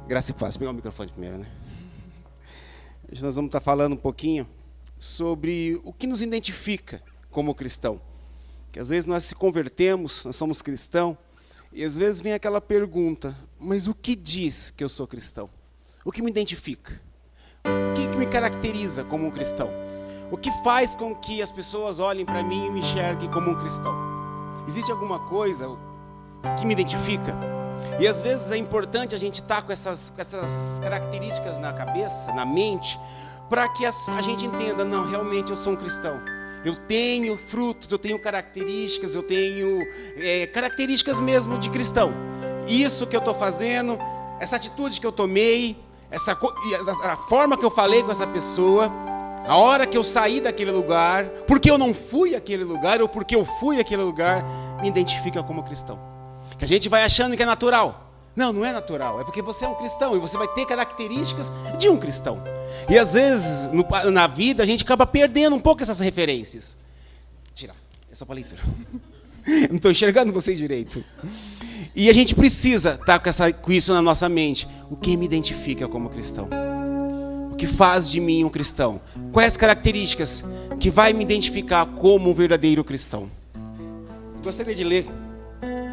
Graça e paz. Vou pegar o microfone primeiro, né? Hoje nós vamos estar falando um pouquinho sobre o que nos identifica como cristão. Que às vezes nós se convertemos, nós somos cristãos, e às vezes vem aquela pergunta, mas o que diz que eu sou cristão? O que me identifica? O que me caracteriza como um cristão? O que faz com que as pessoas olhem para mim e me enxerguem como um cristão? Existe alguma coisa que me identifica? E às vezes é importante a gente estar com essas características na cabeça, na mente, para que a gente entenda, não, realmente eu sou um cristão. Eu tenho frutos, eu tenho características, eu tenho características mesmo de cristão. Isso que eu estou fazendo, essa atitude que eu tomei, a forma que eu falei com essa pessoa, a hora que eu saí daquele lugar, porque eu não fui àquele lugar, ou porque eu fui àquele lugar, me identifica como cristão. Que a gente vai achando que é natural. Não, não é natural. É porque você é um cristão e você vai ter características de um cristão. E às vezes, na vida, a gente acaba perdendo um pouco essas referências. Tirar, é só para leitura. Não estou enxergando vocês direito. E a gente precisa estar com isso na nossa mente. O que me identifica como cristão? O que faz de mim um cristão? Quais as características que vai me identificar como um verdadeiro cristão? Gostaria de ler 1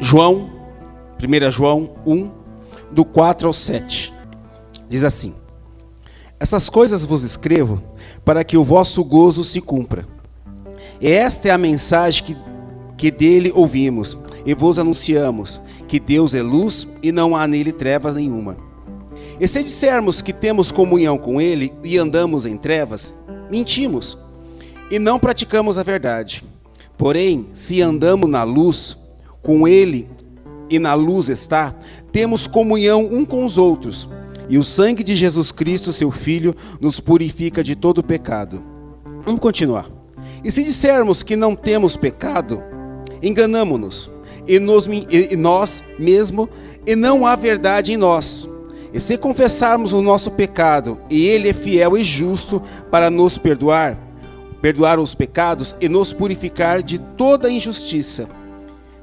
João 1, do 4 ao 7. Diz assim: essas coisas vos escrevo para que o vosso gozo se cumpra. E esta é a mensagem que dele ouvimos e vos anunciamos, que Deus é luz e não há nele trevas nenhuma. E se dissermos que temos comunhão com ele e andamos em trevas, mentimos e não praticamos a verdade. Porém, se andamos na luz, com ele e na luz está, temos comunhão um com os outros, e o sangue de Jesus Cristo, seu Filho, nos purifica de todo pecado. Vamos continuar. E se dissermos que não temos pecado, enganamo-nos, e nós mesmo, e não há verdade em nós. E se confessarmos o nosso pecado, e ele é fiel e justo para nos perdoar os pecados e nos purificar de toda injustiça.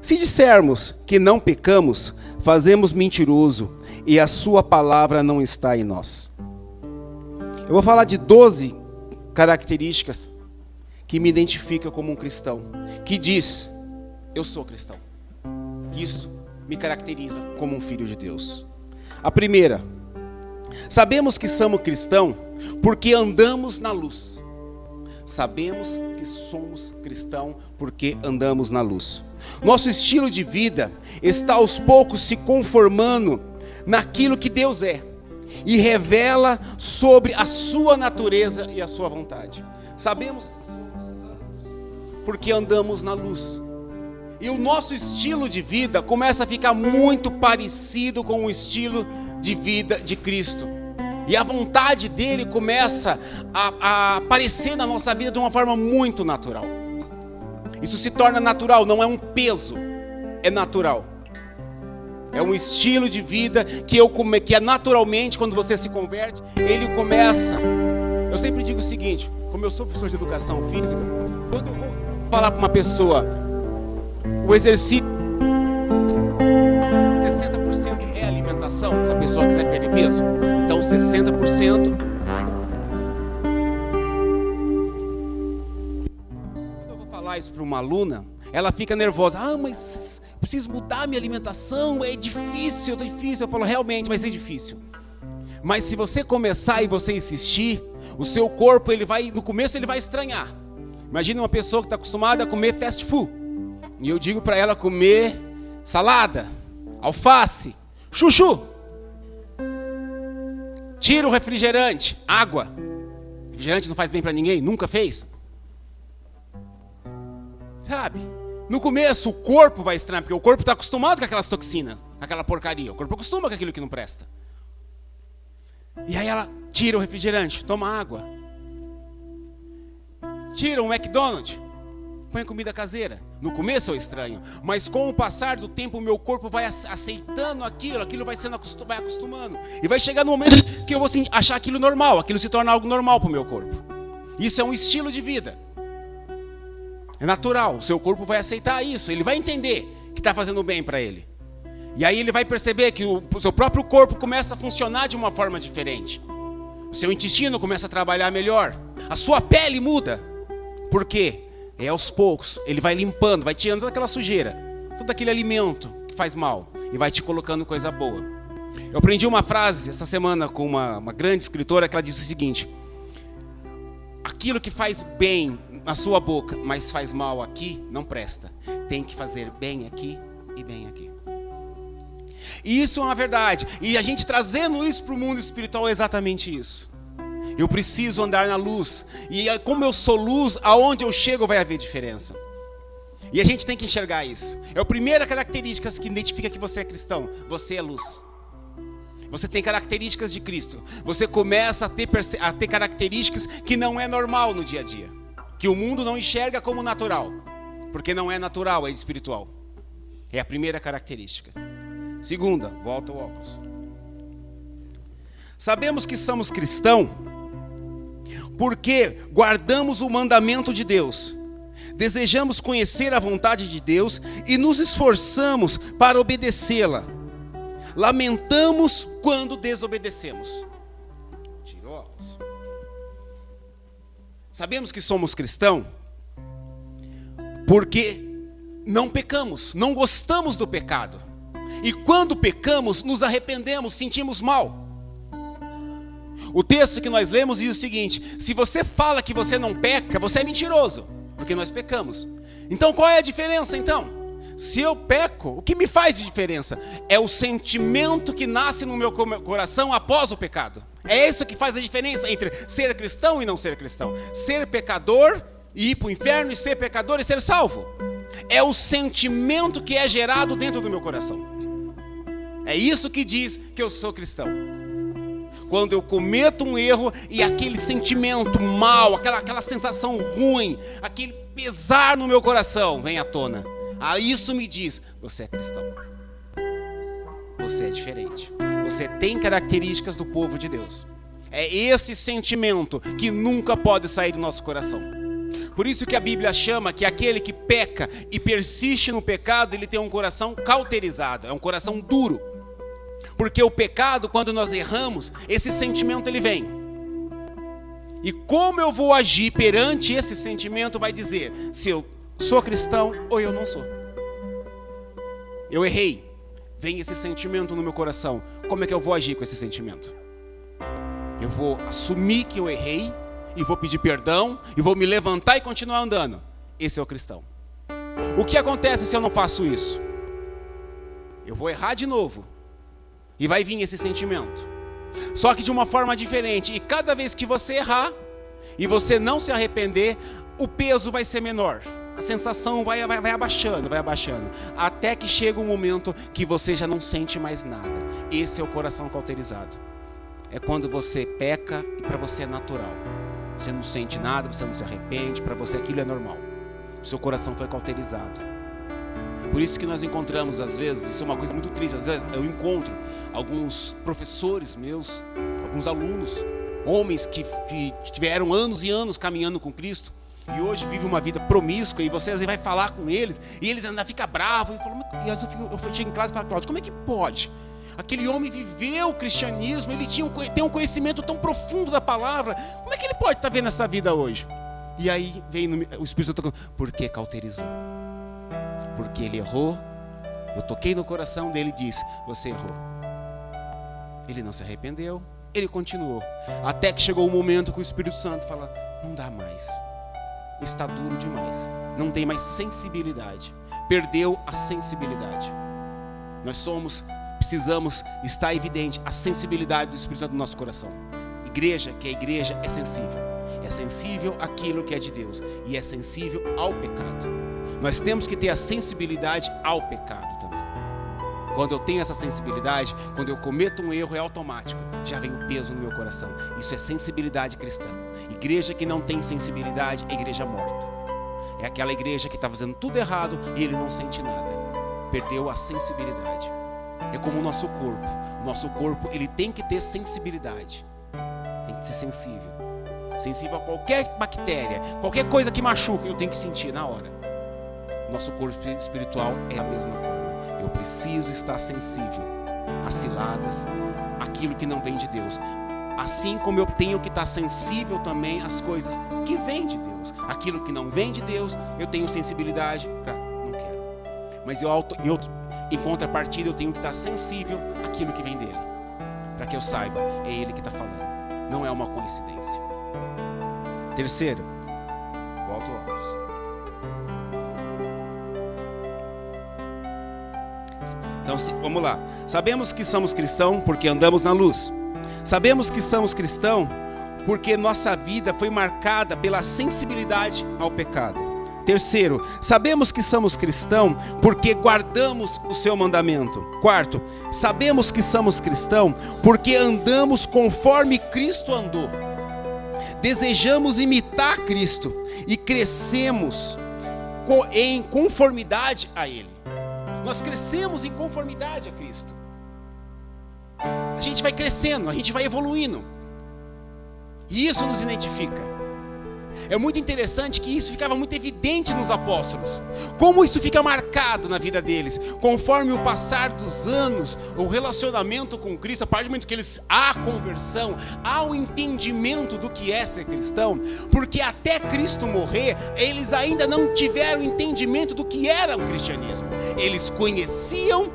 Se dissermos que não pecamos, fazemos mentiroso, e a sua palavra não está em nós. Eu vou falar de 12 características que me identificam como um cristão, que diz, eu sou cristão. Isso me caracteriza como um filho de Deus. A primeira, sabemos que somos cristãos porque andamos na luz. Sabemos que somos cristãos porque andamos na luz. Nosso estilo de vida está aos poucos se conformando naquilo que Deus é e revela sobre a sua natureza e a sua vontade. Sabemos que somos santos porque andamos na luz. E o nosso estilo de vida começa a ficar muito parecido com o estilo de vida de Cristo. E a vontade dele começa a aparecer na nossa vida de uma forma muito natural. Isso se torna natural, não é um peso, é natural. É um estilo de vida que é naturalmente, quando você se converte, ele começa. Eu sempre digo o seguinte, como eu sou professor de educação física, quando eu vou falar para uma pessoa, o exercício, 60% é alimentação, se a pessoa quiser perder peso. Então 60%. Quando eu vou falar isso para uma aluna, ela fica nervosa. Mas preciso mudar minha alimentação, é difícil. Eu falo, realmente vai ser difícil. Mas se você começar e você insistir, o seu corpo, no começo ele vai estranhar. Imagina uma pessoa que está acostumada a comer fast food. E eu digo para ela comer salada, alface, chuchu. Tira o refrigerante, água. Refrigerante não faz bem para ninguém, nunca fez. Sabe? No começo o corpo vai estranhar, porque o corpo está acostumado com aquelas toxinas, com aquela porcaria. O corpo acostuma com aquilo que não presta. E aí ela tira o refrigerante, toma água. Tira um McDonald's, põe comida caseira. No começo é estranho, mas com o passar do tempo o meu corpo vai aceitando aquilo vai acostumando. E vai chegar no momento que eu vou achar aquilo normal, aquilo se torna algo normal para o meu corpo. Isso é um estilo de vida. É natural, o seu corpo vai aceitar isso, ele vai entender que está fazendo bem para ele. E aí ele vai perceber que o seu próprio corpo começa a funcionar de uma forma diferente. O seu intestino começa a trabalhar melhor. A sua pele muda. Por quê? É aos poucos. Ele vai limpando, vai tirando toda aquela sujeira, todo aquele alimento que faz mal, e vai te colocando coisa boa. Eu aprendi uma frase essa semana com uma grande escritora, que ela disse o seguinte: aquilo que faz bem na sua boca, mas faz mal aqui, não presta. Tem que fazer bem aqui e bem aqui. E isso é uma verdade. E a gente trazendo isso para o mundo espiritual é exatamente isso. Eu preciso andar na luz. E como eu sou luz, aonde eu chego vai haver diferença. E a gente tem que enxergar isso. É a primeira característica que identifica que você é cristão. Você é luz. Você tem características de Cristo. Você começa a ter características que não é normal no dia a dia. Que o mundo não enxerga como natural. Porque não é natural, é espiritual. É a primeira característica. Segunda, volta o óculos. Sabemos que somos cristãos porque guardamos o mandamento de Deus. Desejamos conhecer a vontade de Deus e nos esforçamos para obedecê-la. Lamentamos quando desobedecemos. Tira o óculos. Sabemos que somos cristãos porque não pecamos, não gostamos do pecado. E quando pecamos, nos arrependemos, sentimos mal. O texto que nós lemos diz o seguinte: se você fala que você não peca, você é mentiroso, porque nós pecamos. Então qual é a diferença então? Se eu peco, o que me faz de diferença? É o sentimento que nasce no meu coração após o pecado. É isso que faz a diferença entre ser cristão e não ser cristão. Ser pecador e ir para o inferno, e ser pecador e ser salvo. É o sentimento que é gerado dentro do meu coração. É isso que diz que eu sou cristão. Quando eu cometo um erro e aquele sentimento mal, aquela sensação ruim, aquele pesar no meu coração vem à tona. Isso me diz: você é cristão. Você é diferente. Você tem características do povo de Deus. É esse sentimento que nunca pode sair do nosso coração. Por isso que a Bíblia chama que aquele que peca e persiste no pecado, ele tem um coração cauterizado, é um coração duro. Porque o pecado, quando nós erramos, esse sentimento ele vem. E como eu vou agir perante esse sentimento vai dizer se eu sou cristão ou eu não sou. Eu errei, vem esse sentimento no meu coração. Como é que eu vou agir com esse sentimento? Eu vou assumir que eu errei e vou pedir perdão e vou me levantar e continuar andando. Esse é o cristão. O que acontece se eu não faço isso? Eu vou errar de novo. E vai vir esse sentimento. Só que de uma forma diferente. E cada vez que você errar e você não se arrepender, o peso vai ser menor. A sensação vai abaixando, vai abaixando. Até que chega um momento que você já não sente mais nada. Esse é o coração cauterizado. É quando você peca e para você é natural. Você não sente nada, você não se arrepende, para você aquilo é normal. O seu coração foi cauterizado. Por isso que nós encontramos, às vezes, isso é uma coisa muito triste, às vezes eu encontro alguns professores meus, alguns alunos, homens que tiveram anos e anos caminhando com Cristo, e hoje vivem uma vida promíscua, e você às vezes vai falar com eles, e eles ainda ficam bravos, e às vezes eu chego em casa e falo: Cláudio, como é que pode? Aquele homem viveu o cristianismo, ele tem um conhecimento tão profundo da palavra, como é que ele pode estar vendo essa vida hoje? E aí vem o Espírito Santo, porque cauterizou. Porque ele errou, eu toquei no coração dele e disse: você errou. Ele não se arrependeu, ele continuou. Até que chegou o momento que o Espírito Santo fala: não dá mais, está duro demais, não tem mais sensibilidade, perdeu a sensibilidade. Precisamos estar evidente a sensibilidade do Espírito Santo no nosso coração. Igreja, que a igreja é sensível àquilo que é de Deus e é sensível ao pecado. Nós temos que ter a sensibilidade ao pecado também. Quando eu tenho essa sensibilidade, quando eu cometo um erro, é automático. Já vem o peso no meu coração. Isso é sensibilidade cristã. Igreja que não tem sensibilidade é igreja morta. É aquela igreja que está fazendo tudo errado e ele não sente nada. Perdeu a sensibilidade. É como o nosso corpo. O nosso corpo, ele tem que ter sensibilidade. Tem que ser sensível. Sensível a qualquer bactéria, qualquer coisa que machuca, eu tenho que sentir na hora. Nosso corpo espiritual é a mesma forma. Eu preciso estar sensível às ciladas, aquilo que não vem de Deus. Assim como eu tenho que estar sensível também às coisas que vêm de Deus. Aquilo que não vem de Deus, eu tenho sensibilidade para não quero. Mas em contrapartida, eu tenho que estar sensível àquilo que vem dele. Para que eu saiba, é ele que está falando. Não é uma coincidência. Terceiro, volta o óculos. Então, vamos lá. Sabemos que somos cristãos porque andamos na luz. Sabemos que somos cristãos porque nossa vida foi marcada pela sensibilidade ao pecado. Terceiro, sabemos que somos cristãos porque guardamos o seu mandamento. Quarto, sabemos que somos cristãos porque andamos conforme Cristo andou. Desejamos imitar Cristo e crescemos em conformidade a Ele. Nós crescemos em conformidade a Cristo. A gente vai crescendo, a gente vai evoluindo. E isso nos identifica. É muito interessante que isso ficava muito evidente nos apóstolos. Como isso fica marcado na vida deles. Conforme o passar dos anos, o relacionamento com Cristo, a partir do momento que há a conversão, há o entendimento do que é ser cristão. Porque até Cristo morrer, eles ainda não tiveram entendimento do que era o cristianismo. Eles conheciam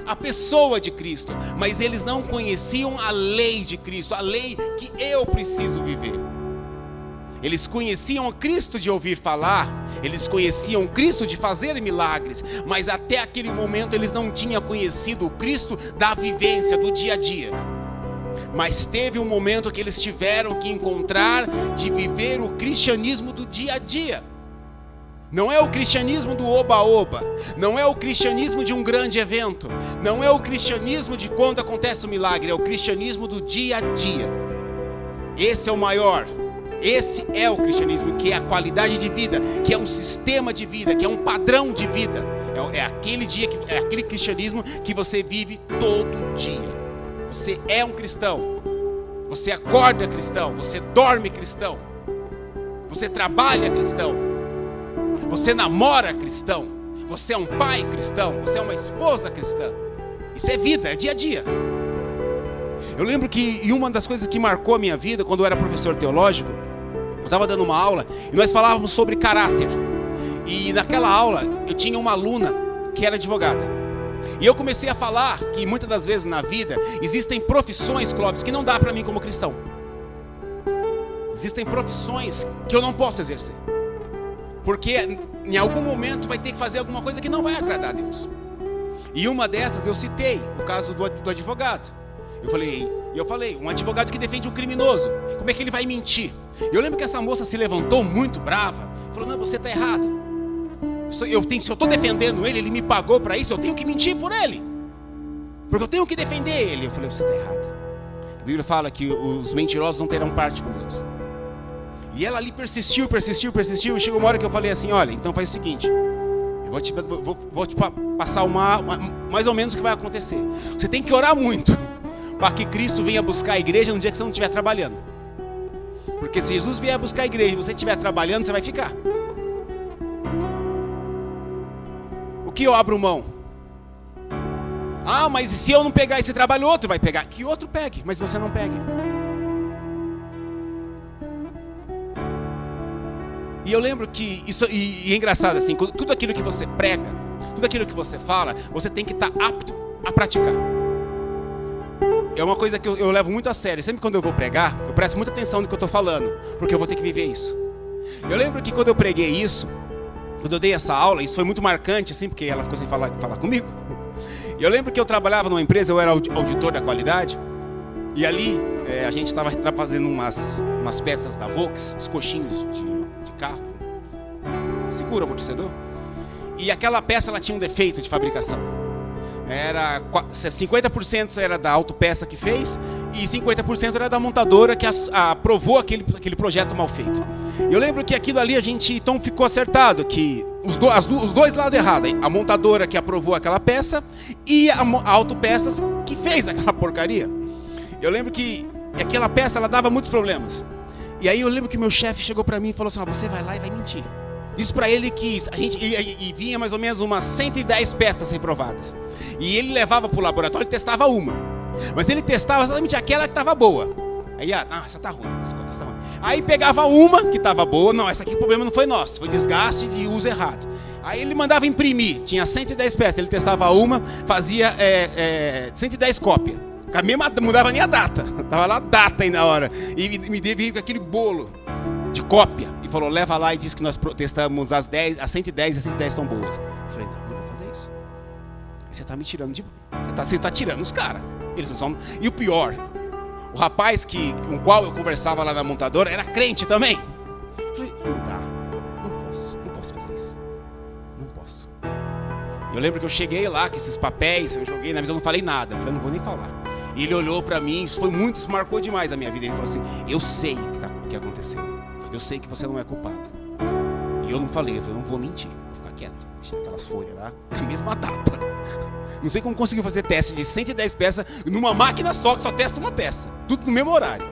a pessoa de Cristo, mas eles não conheciam a lei de Cristo, a lei que eu preciso viver. Eles conheciam Cristo de ouvir falar, eles conheciam Cristo de fazer milagres, mas até aquele momento eles não tinham conhecido o Cristo da vivência, do dia a dia. Mas teve um momento que eles tiveram que encontrar de viver o cristianismo do dia a dia. Não é o cristianismo do oba-oba, não é o cristianismo de um grande evento, não é o cristianismo de quando acontece um milagre, é o cristianismo do dia a dia. Esse é o maior. Esse é o cristianismo, que é a qualidade de vida, que é um sistema de vida, que é um padrão de vida. É aquele cristianismo que você vive todo dia. Você é um cristão. Você acorda cristão. Você dorme cristão. Você trabalha cristão. Você namora cristão. Você é um pai cristão. Você é uma esposa cristã. Isso é vida, é dia a dia. Eu lembro que uma das coisas que marcou a minha vida, quando eu era professor teológico, eu estava dando uma aula e nós falávamos sobre caráter. E naquela aula eu tinha uma aluna que era advogada. E eu comecei a falar que muitas das vezes na vida existem profissões, Clóvis, que não dá para mim como cristão. Existem profissões que eu não posso exercer. Porque em algum momento vai ter que fazer alguma coisa que não vai agradar a Deus. E uma dessas eu citei, o caso do advogado. Eu falei, um advogado que defende um criminoso, como é que ele vai mentir? Eu lembro que essa moça se levantou muito brava, falou, não, você está errado. Se eu estou defendendo ele, ele me pagou para isso, eu tenho que mentir por ele. Porque eu tenho que defender ele. Eu falei, você está errado. A Bíblia fala que os mentirosos não terão parte com Deus. E ela ali persistiu, e chegou uma hora que eu falei assim, olha, então faz o seguinte, eu vou te passar mais ou menos o que vai acontecer. Você tem que orar muito para que Cristo venha buscar a igreja no dia que você não estiver trabalhando. Porque se Jesus vier buscar a igreja e você estiver trabalhando, você vai ficar. O que eu abro mão? Ah, mas e se eu não pegar esse trabalho, outro vai pegar? Que outro pegue, mas você não pegue. E eu lembro que isso, e é engraçado assim, tudo aquilo que você prega, tudo aquilo que você fala, você tem que estar apto a praticar. É uma coisa que eu levo muito a sério. Sempre quando eu vou pregar, eu presto muita atenção no que eu estou falando, porque eu vou ter que viver isso. Eu lembro que quando eu preguei isso, quando eu dei essa aula, isso foi muito marcante, assim, porque ela ficou sem falar comigo. E eu lembro que eu trabalhava numa empresa, eu era auditor da qualidade, e ali a gente estava fazendo umas peças da Volks, os coxinhos de carro, segura o amortecedor, e aquela peça ela tinha um defeito de fabricação. Era 50% era da autopeça que fez e 50% era da montadora que aprovou aquele projeto mal feito. Eu lembro que aquilo ali a gente então ficou acertado, que os dois lados errados, a montadora que aprovou aquela peça e a autopeças que fez aquela porcaria. Eu lembro que aquela peça ela dava muitos problemas. E aí eu lembro que meu chefe chegou para mim e falou assim, você vai lá e vai mentir. Disse para ele que e vinha mais ou menos umas 110 peças reprovadas. E ele levava para o laboratório e testava uma. Mas ele testava exatamente aquela que estava boa. Aí, essa tá ruim, essa tá ruim. Aí pegava uma que estava boa. Não, essa aqui o problema não foi nosso, foi desgaste de uso errado. Aí ele mandava imprimir, tinha 110 peças, ele testava uma, fazia 110 cópias. Mudava nem a data, tava lá a data aí na hora. E me deu aquele bolo de cópia. E falou, leva lá e diz que nós testamos as 110 e as 110 estão boas. Eu falei, não vou fazer isso. Você está me tirando de... Você está tirando os caras. Eles não são... E o pior, o rapaz com o qual eu conversava lá na montadora era crente também. Eu falei, não dá, não posso fazer isso. Não posso. Eu lembro que eu cheguei lá com esses papéis, eu joguei na mesa, eu não falei nada. Eu falei, não vou nem falar. E ele olhou para mim, isso marcou demais a minha vida. Ele falou assim, eu sei o que aconteceu. Eu sei que você não é culpado. E eu não falei, eu não vou mentir, vou ficar quieto. Deixei aquelas folhas lá, com a mesma data. Não sei como conseguiu fazer teste de 110 peças numa máquina só, que só testa uma peça. Tudo no mesmo horário.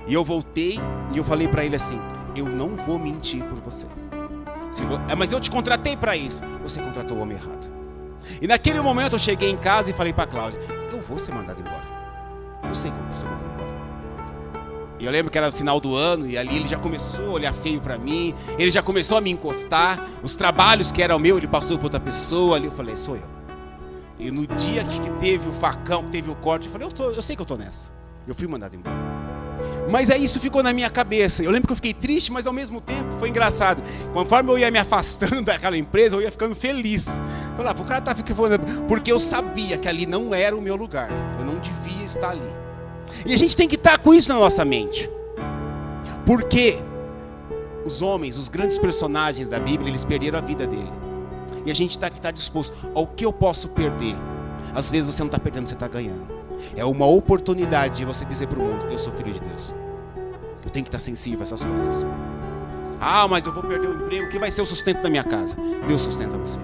E eu voltei e eu falei para ele assim, eu não vou mentir por você. Mas eu te contratei para isso. Você contratou o homem errado. E naquele momento eu cheguei em casa e falei para a Cláudia, eu vou ser mandado embora. Eu sei que eu vou ser mandado embora. E eu lembro que era no final do ano, e ali ele já começou a olhar feio para mim, ele já começou a me encostar, os trabalhos que eram meu, ele passou para outra pessoa, ali eu falei, sou eu. E no dia que teve o facão, que teve o corte, eu falei, eu sei que eu estou nessa. Eu fui mandado embora. Mas aí isso ficou na minha cabeça. Eu lembro que eu fiquei triste, mas ao mesmo tempo foi engraçado. Conforme eu ia me afastando daquela empresa, eu ia ficando feliz. Falei, o cara tá ficando... Porque eu sabia que ali não era o meu lugar. Eu não devia estar ali. E a gente tem que estar com isso na nossa mente. Porque os homens, os grandes personagens da Bíblia, eles perderam a vida dele. E a gente tem que estar disposto ao que eu posso perder. Às vezes você não está perdendo, você está ganhando. É uma oportunidade de você dizer para o mundo, eu sou filho de Deus. Eu tenho que estar sensível a essas coisas. Mas eu vou perder o emprego, o que vai ser o sustento da minha casa? Deus sustenta você.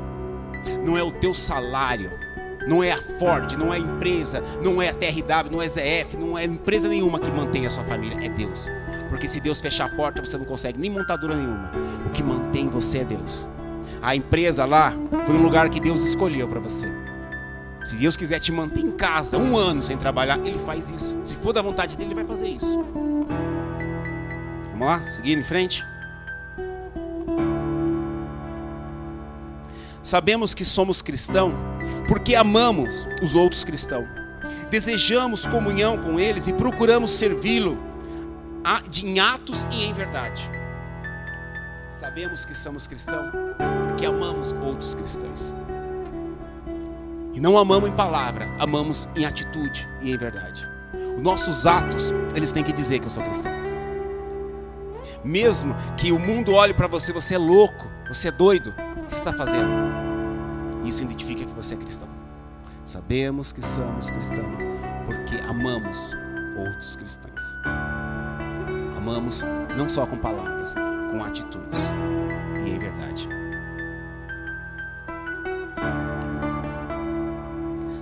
Não é o teu salário, não é a Ford, não é a empresa, não é a TRW, não é a ZF, não é empresa nenhuma que mantém a sua família, é Deus. Porque se Deus fechar a porta, você não consegue nem montadura nenhuma. O que mantém você é Deus. A empresa lá foi um lugar que Deus escolheu para você. Se Deus quiser te manter em casa 1 ano sem trabalhar, Ele faz isso. Se for da vontade dEle, Ele vai fazer isso. Vamos lá, seguindo em frente. Sabemos que somos cristãos porque amamos os outros cristãos. Desejamos comunhão com eles e procuramos servi-lo em atos e em verdade. Sabemos que somos cristãos porque amamos outros cristãos. E não amamos em palavra, amamos em atitude e em verdade. Os nossos atos, eles têm que dizer que eu sou cristão. Mesmo que o mundo olhe para você, você é louco, você é doido, o que você está fazendo? Isso identifica que você é cristão. Sabemos que somos cristãos porque amamos outros cristãos. Amamos não só com palavras, com atitudes e em verdade.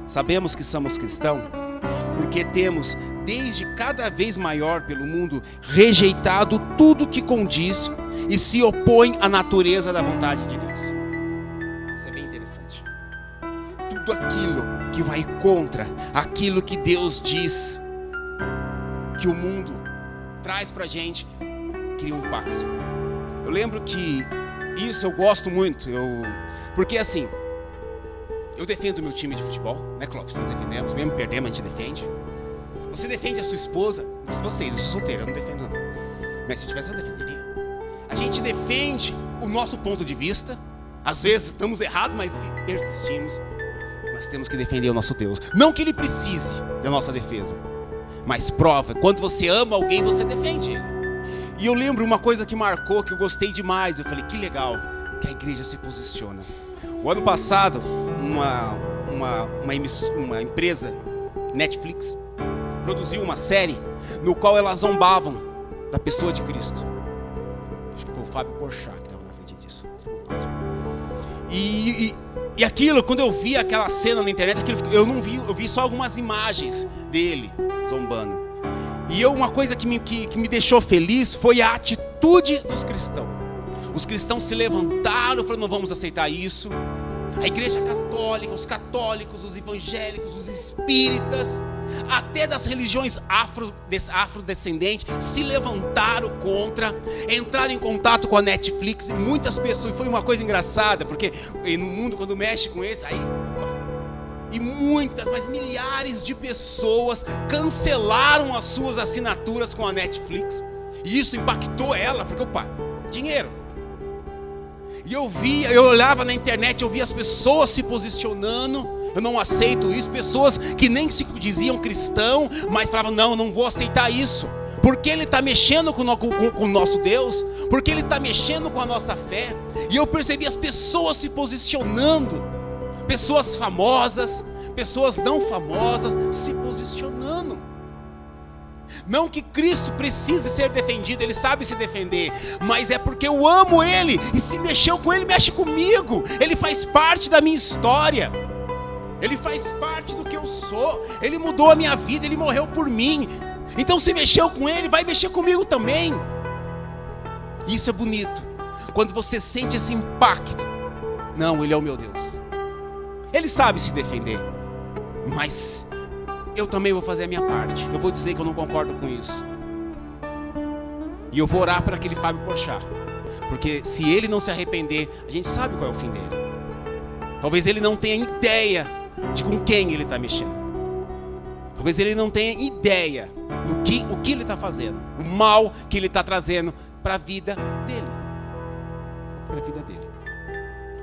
Sabemos que somos cristãos porque temos, desde cada vez maior pelo mundo, rejeitado tudo que condiz e se opõe à natureza da vontade de Deus. Isso é bem interessante. Tudo aquilo que vai contra aquilo que Deus diz, que o mundo traz pra gente, cria um impacto. Eu lembro que isso eu gosto muito, porque assim, eu defendo o meu time de futebol, né, Clóvis? Nós defendemos, mesmo perdemos, a gente defende. Você defende a sua esposa, vocês, eu sou solteiro, eu não defendo não. Mas se eu tivesse, eu defenderia. A gente defende o nosso ponto de vista. Às vezes estamos errados, mas persistimos. Nós temos que defender o nosso Deus. Não que Ele precise da nossa defesa, mas prova, quando você ama alguém, você defende Ele. E eu lembro uma coisa que marcou, que eu gostei demais. Eu falei, que legal que a igreja se posiciona. O ano passado, uma empresa, Netflix, produziu uma série no qual elas zombavam da pessoa de Cristo. Acho que foi o Fábio Porchat que estava na frente disso. E aquilo, quando eu vi aquela cena na internet, eu vi só algumas imagens dele zombando. E uma coisa que me deixou feliz foi a atitude dos cristãos. Os cristãos se levantaram e falaram: não vamos aceitar isso. A igreja católica, os católicos, os evangélicos, os espíritas, até das religiões afrodescendentes se levantaram contra, entraram em contato com a Netflix. E muitas pessoas, foi uma coisa engraçada, porque no mundo, quando mexe com esse, aí, e muitas, mas milhares de pessoas cancelaram as suas assinaturas com a Netflix. E isso impactou ela, porque, dinheiro. E eu olhava na internet, eu via as pessoas se posicionando: eu não aceito isso. Pessoas que nem se diziam cristão, mas falavam: não vou aceitar isso, porque ele está mexendo com o nosso Deus, porque ele está mexendo com a nossa fé. E eu percebi as pessoas se posicionando, pessoas famosas, pessoas não famosas, se posicionando. Não que Cristo precise ser defendido, Ele sabe se defender, mas é porque eu amo Ele, e se mexeu com Ele, mexe comigo. Ele faz parte da minha história, Ele faz parte do que eu sou, Ele mudou a minha vida, Ele morreu por mim. Então se mexeu com Ele, vai mexer comigo também. Isso é bonito, quando você sente esse impacto. Não, Ele é o meu Deus, Ele sabe se defender, mas eu também vou fazer a minha parte. Eu vou dizer que eu não concordo com isso, e eu vou orar para aquele Fábio Porchat, porque se ele não se arrepender, a gente sabe qual é o fim dele. Talvez ele não tenha ideia de com quem ele está mexendo. Talvez ele não tenha ideia do o que ele está fazendo, o mal que ele está trazendo para a vida dele. Para a vida dele.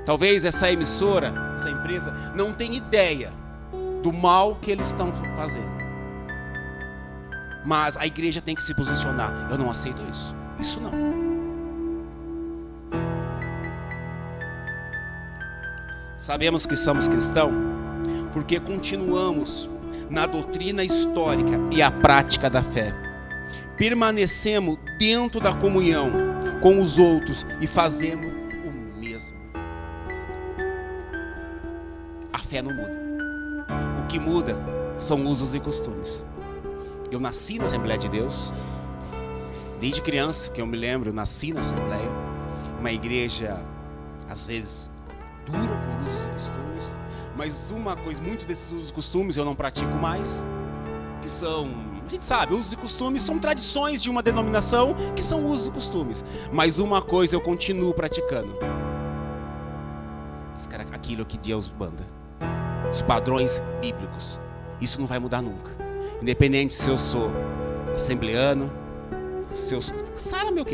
Talvez essa emissora, essa empresa, não tenha ideia do mal que eles estão fazendo. Mas a igreja tem que se posicionar: eu não aceito isso. Isso não. Sabemos que somos cristãos porque continuamos na doutrina histórica e a prática da fé. Permanecemos dentro da comunhão com os outros e fazemos o mesmo. A fé não muda. O que muda são usos e costumes. Eu nasci na Assembleia de Deus. Desde criança, que eu me lembro, eu nasci na Assembleia. Uma igreja, às vezes, dura com usos e costumes. Mas uma coisa, muito desses usos e costumes eu não pratico mais. Que são, a gente sabe, usos e costumes são tradições de uma denominação, que são usos e costumes. Mas uma coisa eu continuo praticando: aquilo que Deus manda. Os padrões bíblicos. Isso não vai mudar nunca. Independente se eu sou assembleano, se eu sou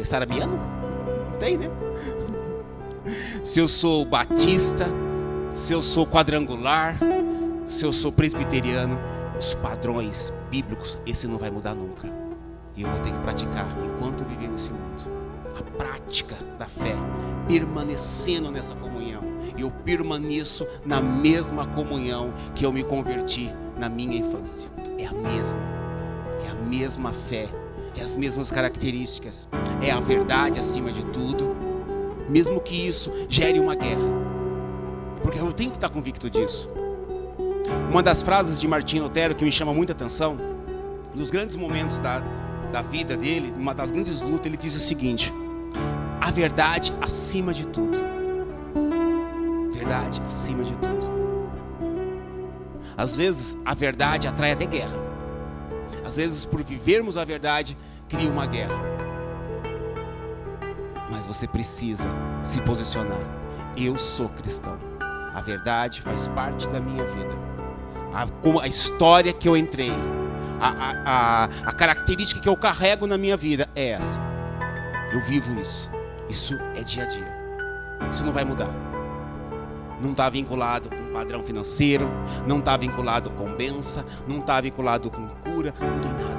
sarabiano? Não tem, né? Se eu sou batista, se eu sou quadrangular, se eu sou presbiteriano, os padrões bíblicos, esse não vai mudar nunca. E eu vou ter que praticar enquanto eu viver nesse mundo. A prática da fé, permanecendo nessa comunhão. Eu permaneço na mesma comunhão que eu me converti na minha infância. É a mesma fé, é as mesmas características, é a verdade acima de tudo, mesmo que isso gere uma guerra, porque eu tenho que estar convicto disso. Uma das frases de Martinho Lutero que me chama muita atenção, nos grandes momentos da vida dele, numa das grandes lutas, ele diz o seguinte: a verdade acima de tudo. Verdade acima de tudo. Às vezes a verdade atrai até guerra. Às vezes, por vivermos a verdade, cria uma guerra. Mas você precisa se posicionar: eu sou cristão. A verdade faz parte da minha vida. A história que eu entrei, a característica que eu carrego na minha vida é essa. Eu vivo isso. Isso é dia a dia. Isso não vai mudar. Não está vinculado com padrão financeiro, não está vinculado com bênção, não está vinculado com cura, não tem nada.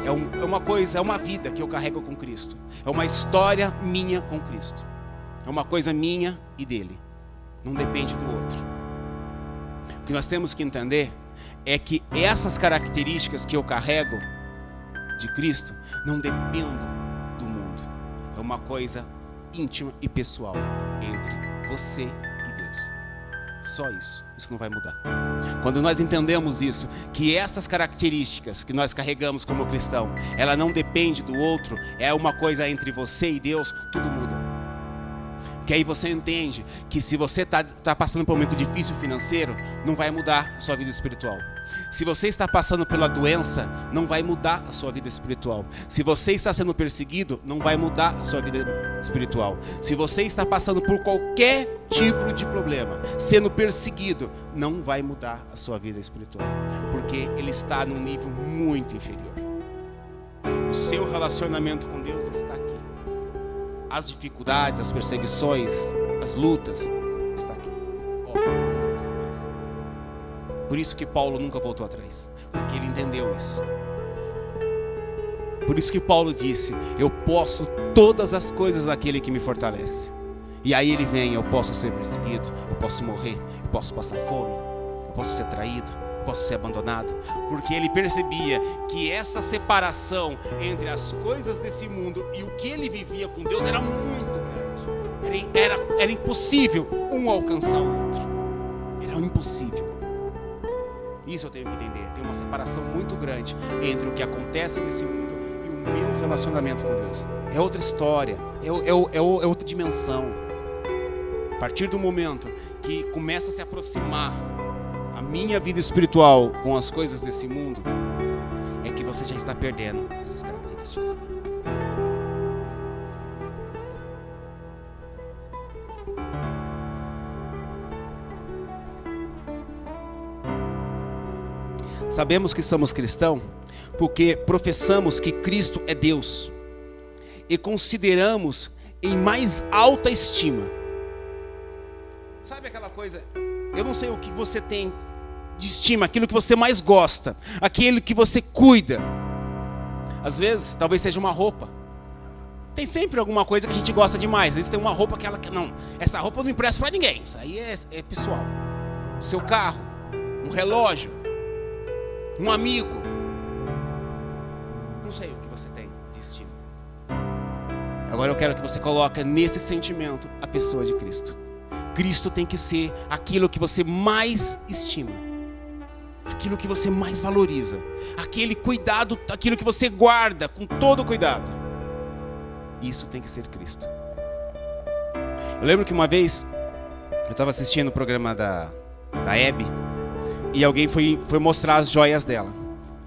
É uma coisa, é uma vida que eu carrego com Cristo. É uma história minha com Cristo. É uma coisa minha e dele. Não depende do outro. O que nós temos que entender é que essas características que eu carrego de Cristo não dependem do mundo. É uma coisa íntima e pessoal entre você e Deus. Só isso. Isso não vai mudar. Quando nós entendemos isso, que essas características que nós carregamos como cristão, ela não depende do outro, é uma coisa entre você e Deus, tudo muda. Que aí você entende que se você está passando por um momento difícil financeiro, não vai mudar a sua vida espiritual. Se você está passando pela doença, não vai mudar a sua vida espiritual. Se você está sendo perseguido, não vai mudar a sua vida espiritual. Se você está passando por qualquer tipo de problema, sendo perseguido, não vai mudar a sua vida espiritual. Porque ele está num nível muito inferior. O seu relacionamento com Deus está aqui. As dificuldades, as perseguições, as lutas, está aqui. Por isso que Paulo nunca voltou atrás, porque ele entendeu isso. Por isso que Paulo disse: eu posso todas as coisas naquele que me fortalece. E aí ele vem: eu posso ser perseguido, eu posso morrer, eu posso passar fome, eu posso ser traído, eu posso ser abandonado. Porque ele percebia que essa separação entre as coisas desse mundo e o que ele vivia com Deus era muito grande. Era impossível um alcançar o outro. Era impossível. Isso eu tenho que entender. Tem uma separação muito grande entre o que acontece nesse mundo e o meu relacionamento com Deus. É outra história, é outra dimensão. A partir do momento que começa a se aproximar a minha vida espiritual com as coisas desse mundo, é que você já está perdendo essas características. Sabemos que somos cristãos porque professamos que Cristo é Deus e consideramos em mais alta estima. Sabe aquela coisa, eu não sei o que você tem de estima, aquilo que você mais gosta, aquilo que você cuida. Às vezes, talvez seja uma roupa. Tem sempre alguma coisa que a gente gosta demais. Às vezes tem uma roupa que ela... Não, essa roupa eu não empresto para ninguém. Isso aí é pessoal. O seu carro, um relógio, um amigo. Não sei o que você tem de estima. Agora eu quero que você coloque nesse sentimento a pessoa de Cristo. Cristo tem que ser aquilo que você mais estima, aquilo que você mais valoriza, aquele cuidado, aquilo que você guarda com todo cuidado. Isso tem que ser Cristo. Eu lembro que uma vez eu estava assistindo o programa da Hebe e alguém foi mostrar as joias dela.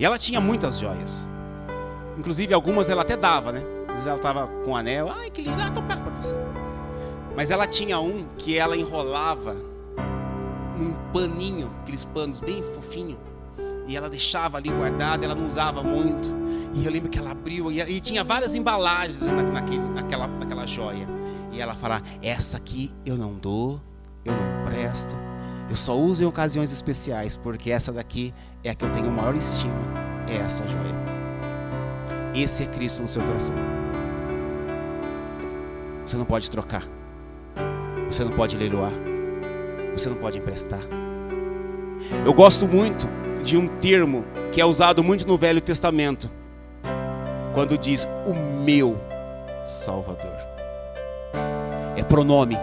E ela tinha muitas joias. Inclusive algumas ela até dava, né? Às vezes ela estava com um anel, ai que lindo, tô perto para você. Mas ela tinha um que ela enrolava num paninho, aqueles panos bem fofinhos, e ela deixava ali guardado, ela não usava muito. E eu lembro que ela abriu e tinha várias embalagens naquela joia. E ela falava: essa aqui eu não dou, eu não empresto, eu só uso em ocasiões especiais, porque essa daqui é a que eu tenho maior estima, é essa joia. Esse é Cristo no seu coração. Você não pode trocar, você não pode leiloar, você não pode emprestar. Eu gosto muito de um termo que é usado muito no Velho Testamento, quando diz o meu Salvador. É pronome,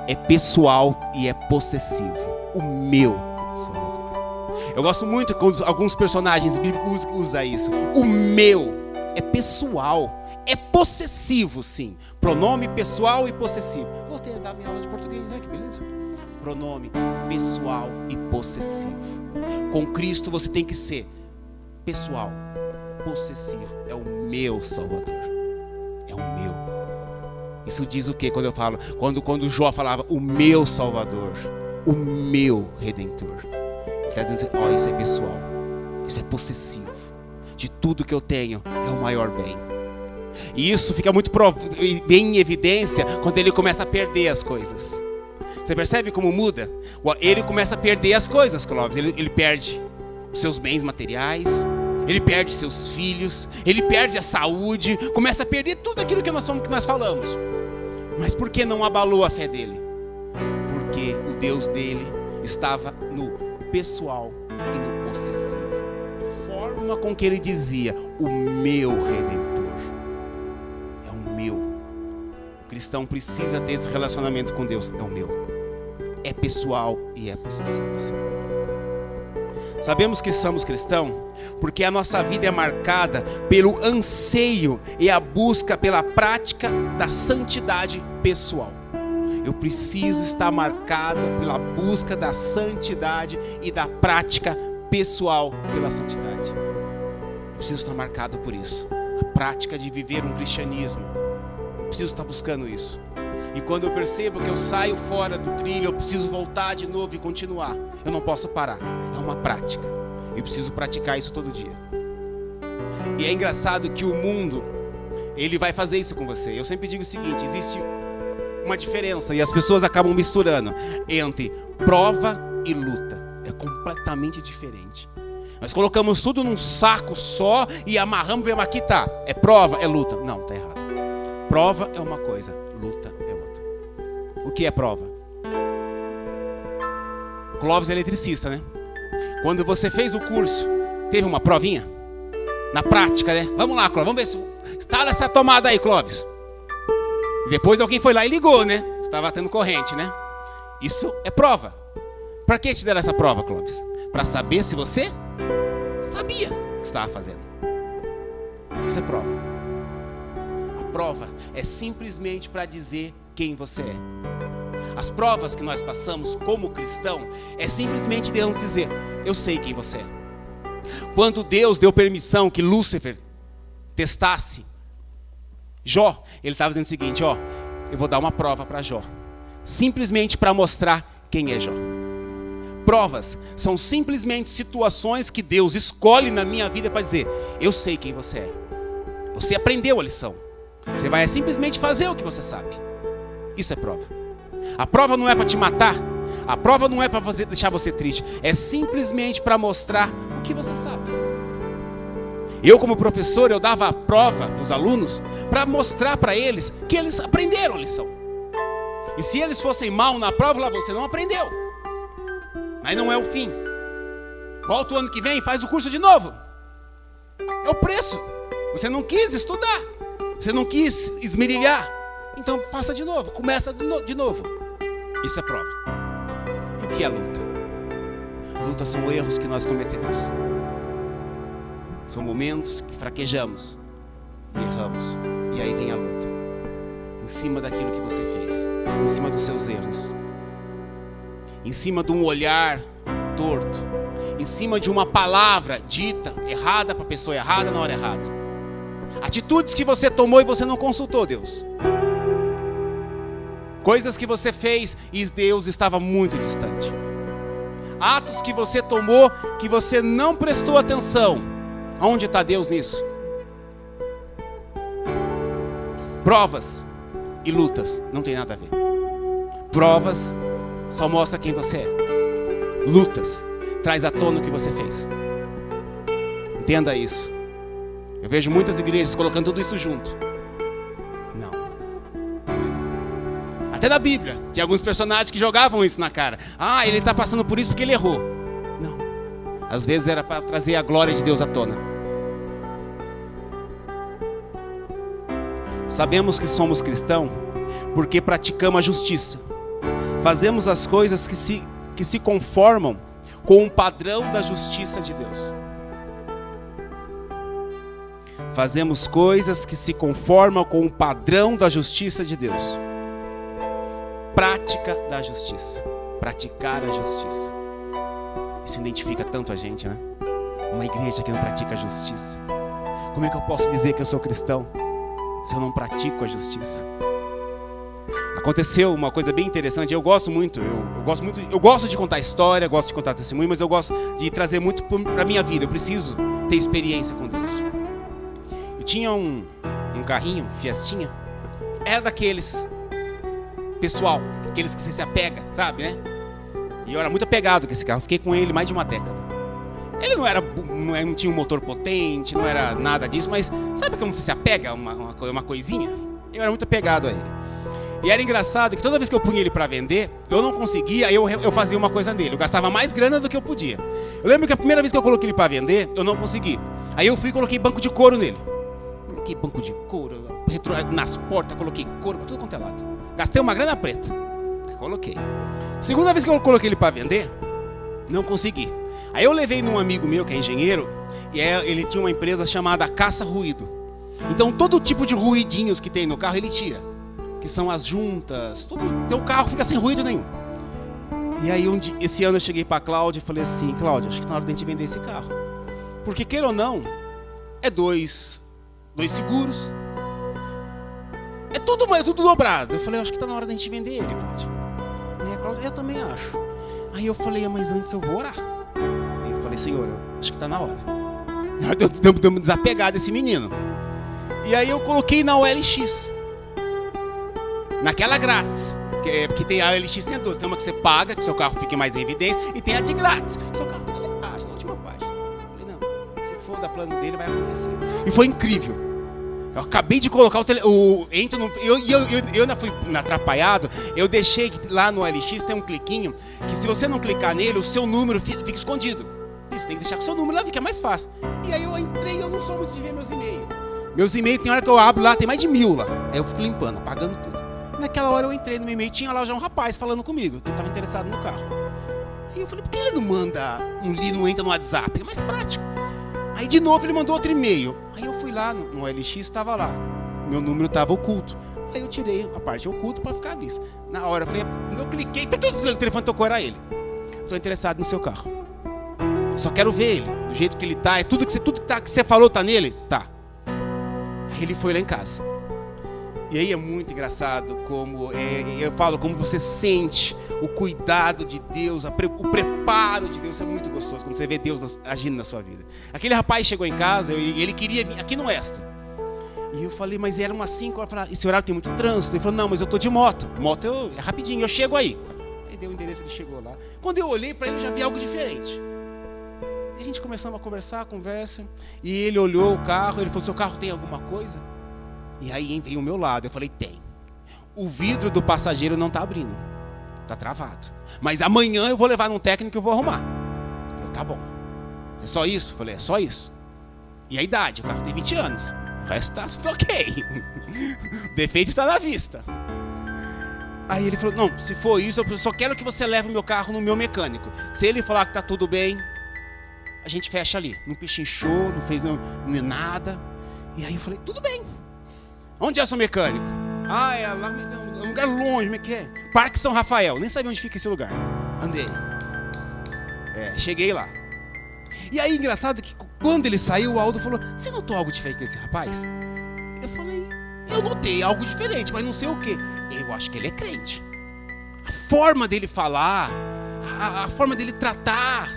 é pessoal e é possessivo. O meu Salvador. Eu gosto muito quando alguns personagens bíblicos usam isso. O meu é pessoal, é possessivo, sim. Pronome pessoal e possessivo. Voltei a dar minha aula de português, né? Que beleza. Pronome pessoal e possessivo. Com Cristo você tem que ser pessoal, possessivo. É o meu Salvador. É o meu. Isso diz o quê? Quando eu falo, quando Jó falava o meu Salvador, o meu Redentor, ele está dizendo: ó, isso é pessoal, isso é possessivo. De tudo que eu tenho é o maior bem. E isso fica muito bem em evidência quando ele começa a perder as coisas. Você percebe como muda? Ele começa a perder as coisas, Clóvis. Ele perde seus bens materiais, ele perde seus filhos, ele perde a saúde, começa a perder tudo aquilo que nós falamos. Mas por que não abalou a fé dele? Porque o Deus dele estava no pessoal e no possessivo. Forma com que ele dizia: o meu Redentor. É o meu. O cristão precisa ter esse relacionamento com Deus. É o meu. É pessoal e é possessivo, sim. Sabemos que somos cristãos porque a nossa vida é marcada pelo anseio e a busca pela prática da santidade pessoal. Eu preciso estar marcado pela busca da santidade e da prática pessoal pela santidade. Eu preciso estar marcado por isso. A prática de viver um cristianismo. Eu preciso estar buscando isso. E quando eu percebo que eu saio fora do trilho, eu preciso voltar de novo e continuar. Eu não posso parar. É uma prática. Eu preciso praticar isso todo dia. E é engraçado que o mundo, ele vai fazer isso com você. Eu sempre digo o seguinte, existe uma diferença e as pessoas acabam misturando entre prova e luta. É completamente diferente. Nós colocamos tudo num saco só e amarramos, vemos aqui, tá. É prova, é luta. Não, tá errado. Prova é uma coisa, luta é outra. O que é prova? Clóvis é eletricista, né? Quando você fez o curso, teve uma provinha? Na prática, né? Vamos lá, Clóvis, vamos ver se instala essa tomada aí, Clóvis. E depois alguém foi lá e ligou, né? Estava tendo corrente, né? Isso é prova. Para que te deram essa prova, Clóvis? Para saber se você sabia o que estava fazendo. Isso é prova. A prova é simplesmente para dizer quem você é. As provas que nós passamos como cristão é simplesmente Deus dizer, eu sei quem você é. Quando Deus deu permissão que Lúcifer testasse Jó, ele estava dizendo o seguinte, ó, eu vou dar uma prova para Jó, simplesmente para mostrar quem é Jó. Provas são simplesmente situações que Deus escolhe na minha vida para dizer, eu sei quem você é. Você aprendeu a lição. Você vai simplesmente fazer o que você sabe. Isso é prova. A prova não é para te matar. A prova não é para deixar você triste. É simplesmente para mostrar o que você sabe. Eu, como professor, eu dava a prova para os alunos para mostrar para eles que eles aprenderam a lição. E se eles fossem mal na prova, lá você não aprendeu. Mas não é o fim. Volta o ano que vem e faz o curso de novo. É o preço. Você não quis estudar. Você não quis esmerilhar. Então faça de novo. Começa de novo. Isso é prova. E o que é luta? Luta são erros que nós cometemos. São momentos que fraquejamos e erramos. E aí vem a luta. Em cima daquilo que você fez. Em cima dos seus erros. Em cima de um olhar torto. Em cima de uma palavra dita errada para a pessoa errada na hora errada. Atitudes que você tomou e você não consultou Deus. Coisas que você fez e Deus estava muito distante. Atos que você tomou que você não prestou atenção. Onde está Deus nisso? Provas e lutas não tem nada a ver. Provas só mostra quem você é. Lutas traz à tona o que você fez. Entenda isso. Eu vejo muitas igrejas colocando tudo isso junto. Não. Até na Bíblia tinha alguns personagens que jogavam isso na cara. Ah, ele está passando por isso porque ele errou. Não. Às vezes era para trazer a glória de Deus à tona. Sabemos que somos cristãos porque praticamos a justiça. Fazemos as coisas que se conformam com o padrão da justiça de Deus. Fazemos coisas que se conformam com o padrão da justiça de Deus. Prática da justiça. Praticar a justiça. Isso identifica tanto a gente, né? Uma igreja que não pratica a justiça. Como é que eu posso dizer que eu sou cristão se eu não pratico a justiça? Aconteceu uma coisa bem interessante. Eu gosto de contar história, gosto de contar testemunho, mas eu gosto de trazer muito para a minha vida. Eu preciso ter experiência com Deus. Eu tinha um carrinho, Fiestinha. Era daqueles pessoal, aqueles que você se apega, sabe, né? E eu era muito apegado com esse carro. Fiquei com ele mais de uma década. Ele não tinha um motor potente, não era nada disso, mas sabe como você se apega a uma coisinha? Eu era muito apegado a ele. E era engraçado que toda vez que eu punha ele para vender, eu não conseguia, eu fazia uma coisa nele. Eu gastava mais grana do que eu podia. Eu lembro que a primeira vez que eu coloquei ele para vender, eu não consegui. Aí eu fui e coloquei banco de couro nele. Coloquei banco de couro, nas portas, coloquei couro para tudo quanto é lado. Gastei uma grana preta. Aí coloquei. Segunda vez que eu coloquei ele para vender, não consegui. Aí eu levei num amigo meu que é engenheiro, e ele tinha uma empresa chamada Caça Ruído. Então todo tipo de ruidinhos que tem no carro ele tira. que são as juntas, teu carro fica sem ruído nenhum. E aí esse ano eu cheguei para a Cláudia e falei assim: Cláudia, acho que tá na hora de a gente vender esse carro. Porque queira ou não, é dois seguros. É tudo dobrado. Eu falei: acho que está na hora da gente vender ele, Cláudia. E a Cláudia: eu também acho. Aí eu falei: mas antes eu vou orar. Aí eu falei: Senhor, eu acho que está na hora. Eu me desapegar desse menino. E aí eu coloquei na OLX. Naquela grátis. Porque tem a OLX, tem duas. Tem uma que você paga, que seu carro fique mais em evidência. E tem a de grátis. Seu carro fica lá embaixo, na última página. Eu falei: não, se for da plano dele, vai acontecer. E foi incrível. Eu acabei de colocar eu ainda fui atrapalhado. Eu deixei lá no OLX, tem um cliquinho, que se você não clicar nele, o seu número fica escondido. Você tem que deixar com o seu número lá, que é mais fácil. E aí eu entrei, eu não sou muito de ver meus e-mails. Meus e-mails, tem hora que eu abro lá, tem mais de 1000 lá. Aí eu fico limpando, apagando tudo. Naquela hora eu entrei no meu e-mail, tinha lá já um rapaz falando comigo, que estava interessado no carro. Aí eu falei: por que ele não manda não entra no WhatsApp? É mais prático. Aí de novo ele mandou outro e-mail. Aí eu fui lá no OLX, estava lá. Meu número estava oculto. Aí eu tirei a parte oculta para ficar à vista. Na hora, eu cliquei, o telefone tocou, era ele. Estou interessado no seu carro. Só quero ver ele, do jeito que ele está. É tudo que você falou está nele? Tá. Aí ele foi lá em casa. E aí é muito engraçado como eu falo, como você sente o cuidado de Deus, o preparo de Deus. É muito gostoso quando você vê Deus agindo na sua vida. Aquele rapaz chegou em casa e ele queria vir aqui no Extra. E eu falei: mas era umas 5 horas. Eu falei: esse horário tem muito trânsito. Ele falou: não, mas eu tô de moto. Moto é rapidinho, eu chego aí. Aí deu o endereço, ele chegou lá. Quando eu olhei para ele, eu já vi algo diferente. E a gente começamos a conversar, conversa. E ele olhou o carro, ele falou: seu carro tem alguma coisa? E aí veio o meu lado, eu falei: tem. O vidro do passageiro não está abrindo, está travado. Mas amanhã eu vou levar num técnico e eu vou arrumar. Ele falou: tá bom. É só isso? Eu falei: é só isso. E a idade? O carro tem 20 anos. O resto está tudo ok. O defeito está na vista. Aí ele falou: não, se for isso, eu só quero que você leve o meu carro no meu mecânico. Se ele falar que está tudo bem, a gente fecha ali. Não pechinchou, não fez nada. E aí eu falei: tudo bem. Onde é o seu mecânico? Ah, é lá, um lugar longe, como é que é? Parque São Rafael, nem sabia onde fica esse lugar. Andei. Cheguei lá. E aí, engraçado que quando ele saiu, o Aldo falou: você notou algo diferente nesse rapaz? Eu falei: eu notei algo diferente, mas não sei o que. Eu acho que ele é crente. A forma dele falar, a forma dele tratar,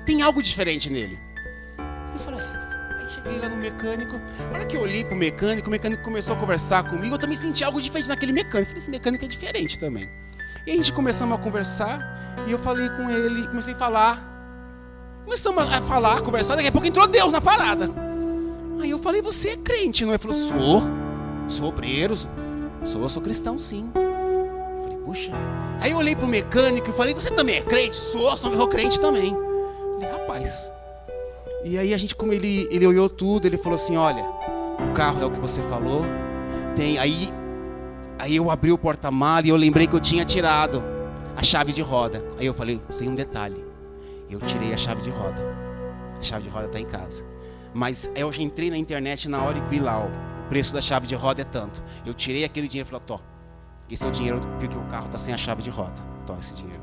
tem algo diferente nele. Eu falei: cheguei lá no mecânico. Na hora que eu olhei pro mecânico, o mecânico começou a conversar comigo. Eu também senti algo diferente naquele mecânico. Eu falei: esse mecânico é diferente também. E a gente começamos a conversar. E eu falei com ele, comecei a falar. Começamos a falar, a conversar. Daqui a pouco entrou Deus na parada. Aí eu falei: você é crente, não é? Ele falou: sou obreiro, sou cristão sim. Eu falei: puxa. Aí eu olhei pro mecânico e falei: você também é crente? Sou crente também. Eu falei: rapaz. E aí a gente, como ele olhou tudo, ele falou assim: olha, o carro é o que você falou. Aí eu abri o porta-malas e eu lembrei que eu tinha tirado a chave de roda. Aí eu falei: tem um detalhe, eu tirei a chave de roda. A chave de roda está em casa. Mas eu já entrei na internet na hora e vi lá, o preço da chave de roda é tanto. Eu tirei aquele dinheiro e falei: tó, esse é o dinheiro porque o carro está sem a chave de roda. Tó, esse dinheiro.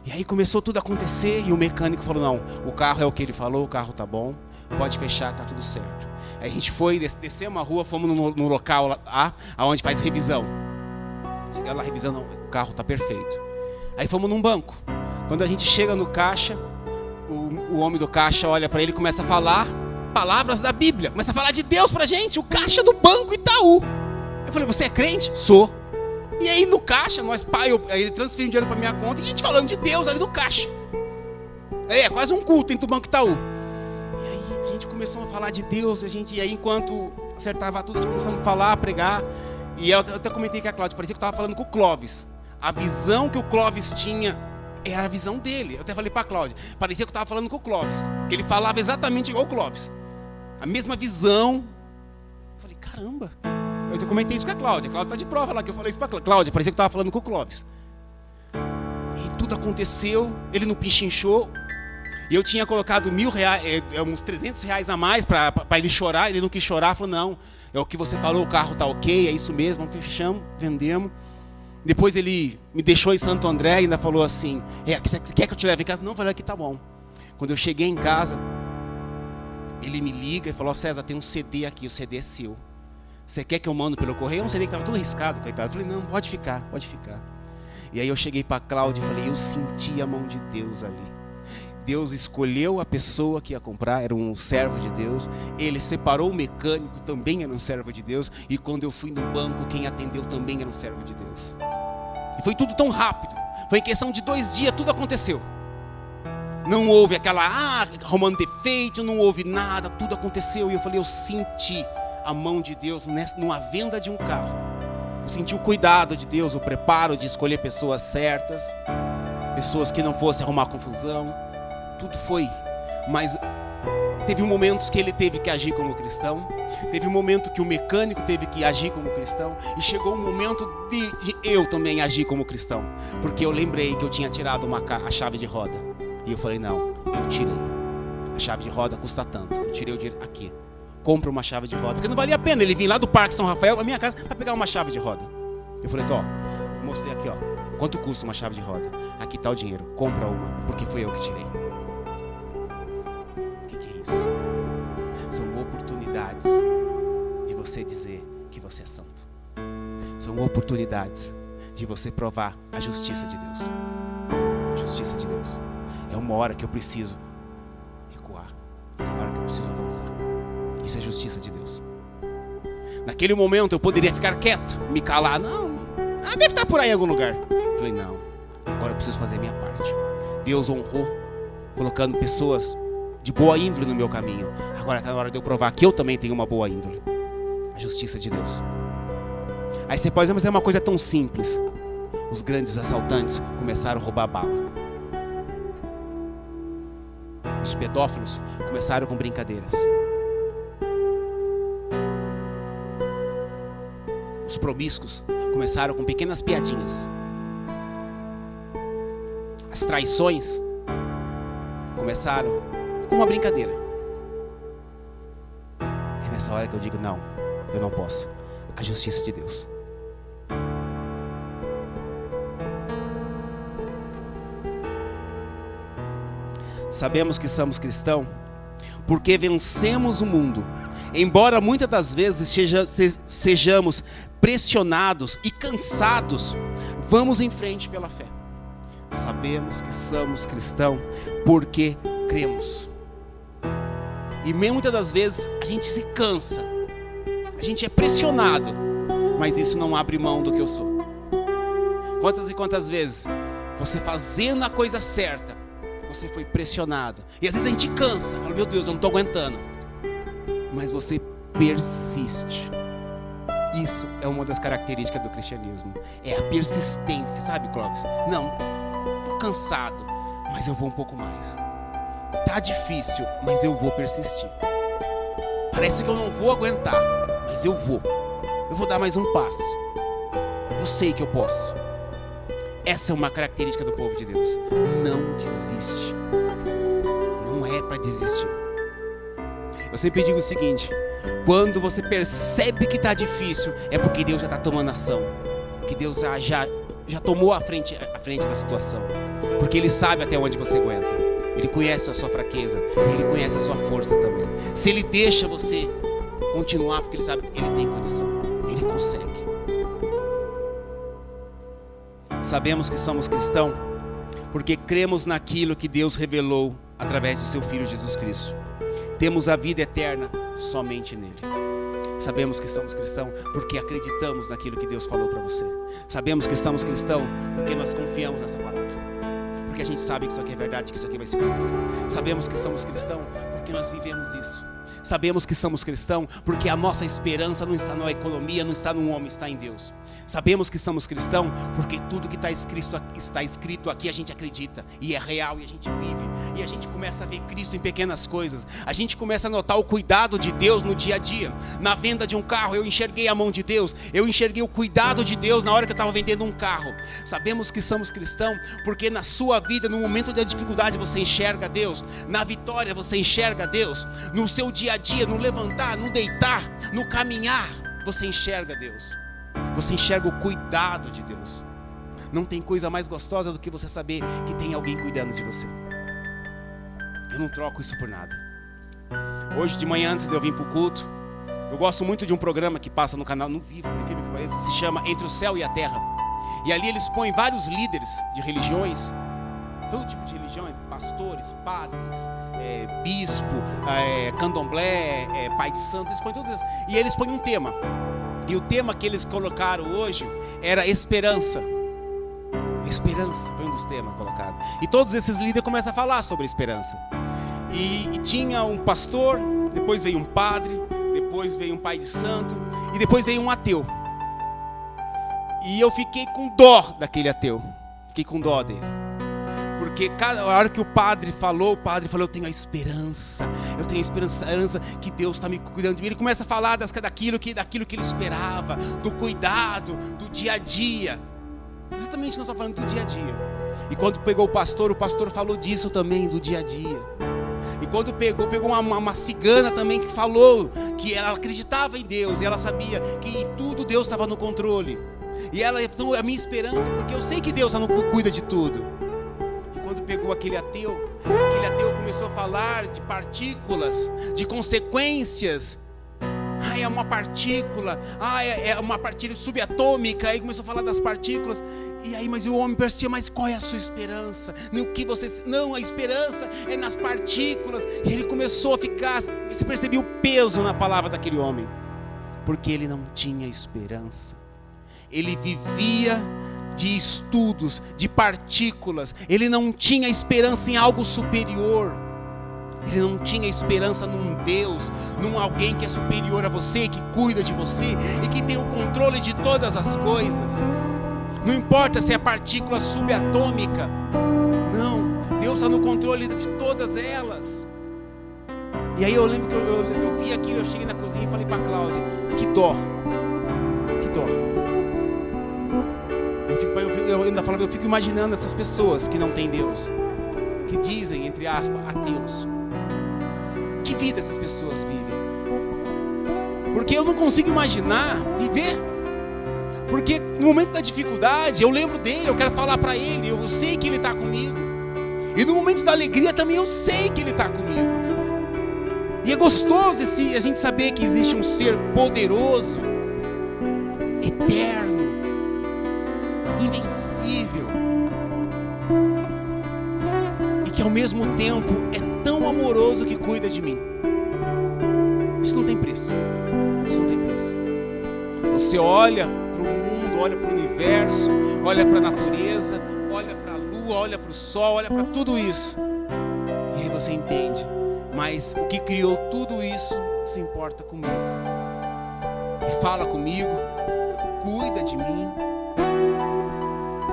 E aí começou tudo a acontecer e o mecânico falou: não, o carro é o que ele falou, o carro tá bom, pode fechar, tá tudo certo. Aí a gente foi, descemos a rua, fomos no local lá, onde faz revisão. Chegamos lá revisando, o carro tá perfeito. Aí fomos num banco. Quando a gente chega no caixa, o homem do caixa olha para ele e começa a falar palavras da Bíblia, começa a falar de Deus pra gente, o caixa do Banco Itaú. Eu falei: você é crente? Sou. E aí no caixa, ele transferiu dinheiro para minha conta e a gente falando de Deus ali no caixa. É quase um culto dentro do Banco Itaú. E aí a gente começou a falar de Deus, e aí enquanto acertava tudo, a gente começou a falar, a pregar. E eu até comentei com a Cláudia, parecia que eu estava falando com o Clóvis. A visão que o Clóvis tinha era a visão dele. Eu até falei para a Cláudia, parecia que eu estava falando com o Clóvis, que ele falava exatamente igual o Clóvis. A mesma visão. Eu falei: caramba. Eu comentei isso com a Cláudia está de prova lá, que eu falei isso para a Cláudia, parecia que eu estava falando com o Clóvis. E tudo aconteceu, ele não pichinchou. E eu tinha colocado R$1.000, uns R$300 a mais para ele chorar. Ele não quis chorar, falou, não, é o que você falou, o carro tá ok, é isso mesmo, fechamos, vendemos. Depois ele me deixou em Santo André e ainda falou assim, você quer que eu te leve em casa? Não, eu falei, aqui tá bom. Quando eu cheguei em casa, ele me liga e falou, César, tem um CD aqui, o CD é seu. Você quer que eu mando pelo correio? É um CD que estava todo riscado, coitado. Eu falei, não, pode ficar. E aí eu cheguei para a Cláudia e falei, eu senti a mão de Deus ali. Deus escolheu a pessoa que ia comprar, era um servo de Deus. Ele separou o mecânico, também era um servo de Deus. E quando eu fui no banco, quem atendeu também era um servo de Deus. E foi tudo tão rápido. Foi em questão de 2 dias, tudo aconteceu. Não houve aquela, arrumando defeito, não houve nada, tudo aconteceu. E eu falei, eu senti a mão de Deus numa venda de um carro. Eu senti o cuidado de Deus, o preparo de escolher pessoas certas, pessoas que não fossem arrumar confusão. Tudo foi, mas teve momentos que ele teve que agir como cristão, teve um momento que o mecânico teve que agir como cristão, e chegou um momento de eu também agir como cristão, porque eu lembrei que eu tinha tirado a chave de roda, e eu falei, não, eu tirei, a chave de roda custa tanto, eu tirei o dinheiro aqui, compra uma chave de roda, porque não valia a pena ele vir lá do Parque São Rafael, na minha casa, para pegar uma chave de roda. Eu falei, mostrei aqui, quanto custa uma chave de roda, aqui está o dinheiro, compra uma, porque foi eu que tirei. São oportunidades de você dizer que você é santo. São oportunidades de você provar a justiça de Deus. A justiça de Deus. É uma hora que eu preciso recuar. Tem uma hora que eu preciso avançar. Isso é justiça de Deus. Naquele momento eu poderia ficar quieto, me calar. Não, deve estar por aí em algum lugar. Eu falei, não, agora eu preciso fazer a minha parte. Deus honrou, colocando pessoas de boa índole no meu caminho. Agora está na hora de eu provar que eu também tenho uma boa índole. A justiça de Deus. Aí você pode dizer, mas é uma coisa tão simples. Os grandes assaltantes começaram a roubar bala. Os pedófilos começaram com brincadeiras. Os promíscuos começaram com pequenas piadinhas. As traições começaram com uma brincadeira. É nessa hora que eu digo, não, eu não posso. A justiça de Deus. Sabemos que somos cristãos porque vencemos o mundo. Embora muitas das vezes sejamos pressionados e cansados, vamos em frente pela fé. Sabemos que somos cristãos porque cremos. E muitas das vezes a gente se cansa, a gente é pressionado, mas isso não abre mão do que eu sou. Quantas e quantas vezes você fazendo a coisa certa, você foi pressionado, e às vezes a gente cansa, fala, meu Deus, eu não estou aguentando, mas você persiste. Isso é uma das características do cristianismo, é a persistência, sabe, Clóvis? Não, estou cansado, mas eu vou um pouco mais. Tá difícil, mas eu vou persistir. Parece que eu não vou aguentar, mas eu vou dar mais um passo. Eu sei que eu posso. Essa é uma característica do povo de Deus. Não desiste. Não é para desistir. Eu sempre digo o seguinte: quando você percebe que está difícil, é porque Deus já está tomando ação, que Deus já tomou a frente da situação, porque Ele sabe até onde você aguenta. Ele conhece a sua fraqueza, Ele conhece a sua força também. Se Ele deixa você continuar, porque Ele sabe, Ele tem condição, Ele consegue. Sabemos que somos cristãos porque cremos naquilo que Deus revelou através de seu Filho Jesus Cristo. Temos a vida eterna somente nele. Sabemos que somos cristãos porque acreditamos naquilo que Deus falou para você. Sabemos que somos cristãos porque nós confiamos nessa palavra, porque a gente sabe que isso aqui é verdade, que isso aqui vai se cumprir. Sabemos que somos cristãos porque nós vivemos isso. Sabemos que somos cristãos porque a nossa esperança não está na economia, não está no homem, está em Deus. Sabemos que somos cristãos porque tudo que está escrito aqui a gente acredita, e é real, e a gente vive, e a gente começa a ver Cristo em pequenas coisas. A gente começa a notar o cuidado de Deus no dia a dia. Na venda de um carro eu enxerguei a mão de Deus, eu enxerguei o cuidado de Deus na hora que eu estava vendendo um carro. Sabemos que somos cristãos porque na sua vida, no momento da dificuldade, você enxerga Deus. Na vitória você enxerga Deus. No seu dia a dia, no levantar, no deitar, no caminhar, você enxerga Deus. Você enxerga o cuidado de Deus. Não tem coisa mais gostosa do que você saber que tem alguém cuidando de você. Eu não troco isso por nada. Hoje de manhã, antes de eu vir para o culto, eu gosto muito de um programa que passa no canal, no Vivo, por incrível que pareça, se chama Entre o Céu e a Terra. E ali eles põem vários líderes de religiões, todo tipo de religião, pastores, padres, bispo, candomblé, pai de santo, eles põem todas, e eles põem um tema. E o tema que eles colocaram hoje era esperança. Esperança foi um dos temas colocados. E todos esses líderes começam a falar sobre esperança. E tinha um pastor, depois veio um padre, depois veio um pai de santo, e depois veio um ateu. E eu fiquei com dó daquele ateu. Fiquei com dó dele. Porque cada hora que o padre falou, eu tenho a esperança que Deus está me cuidando de mim. Ele começa a falar daquilo que ele esperava, do cuidado, do dia a dia. Exatamente, nós estamos falando do dia a dia. E quando pegou o pastor falou disso também, do dia a dia. E quando pegou uma cigana também que falou que ela acreditava em Deus, e ela sabia que em tudo Deus estava no controle. E ela, então, a minha esperança, porque eu sei que Deus cuida de tudo. Quando pegou aquele ateu começou a falar de partículas, de consequências. É uma partícula, é uma partícula subatômica. Aí começou a falar das partículas. E aí, mas o homem percebeu, mas qual é a sua esperança? Não, a esperança é nas partículas. E ele começou a ficar, você percebeu o peso na palavra daquele homem, porque ele não tinha esperança. Ele vivia de estudos, de partículas. Ele não tinha esperança em algo superior. Ele não tinha esperança num Deus, num alguém que é superior a você, que cuida de você e que tem o controle de todas as coisas. Não importa se é partícula subatômica. Não, Deus está no controle de todas elas. E aí eu lembro que eu vi aquilo, eu cheguei na cozinha e falei para a Cláudia, que dó. Eu ainda falava, eu fico imaginando essas pessoas que não têm Deus, que dizem, entre aspas, ateus. Que vida essas pessoas vivem? Porque eu não consigo imaginar viver. Porque no momento da dificuldade, eu lembro dele, eu quero falar para ele, eu sei que ele está comigo. E no momento da alegria também eu sei que ele está comigo. E é gostoso a gente saber que existe um ser poderoso, eterno, invencível, e que ao mesmo tempo é tão amoroso que cuida de mim. Isso não tem preço. Isso não tem preço. Você olha para o mundo, olha para o universo, olha para a natureza, olha para a lua, olha para o sol, olha para tudo isso, e aí você entende, mas o que criou tudo isso se importa comigo e fala comigo, cuida de mim.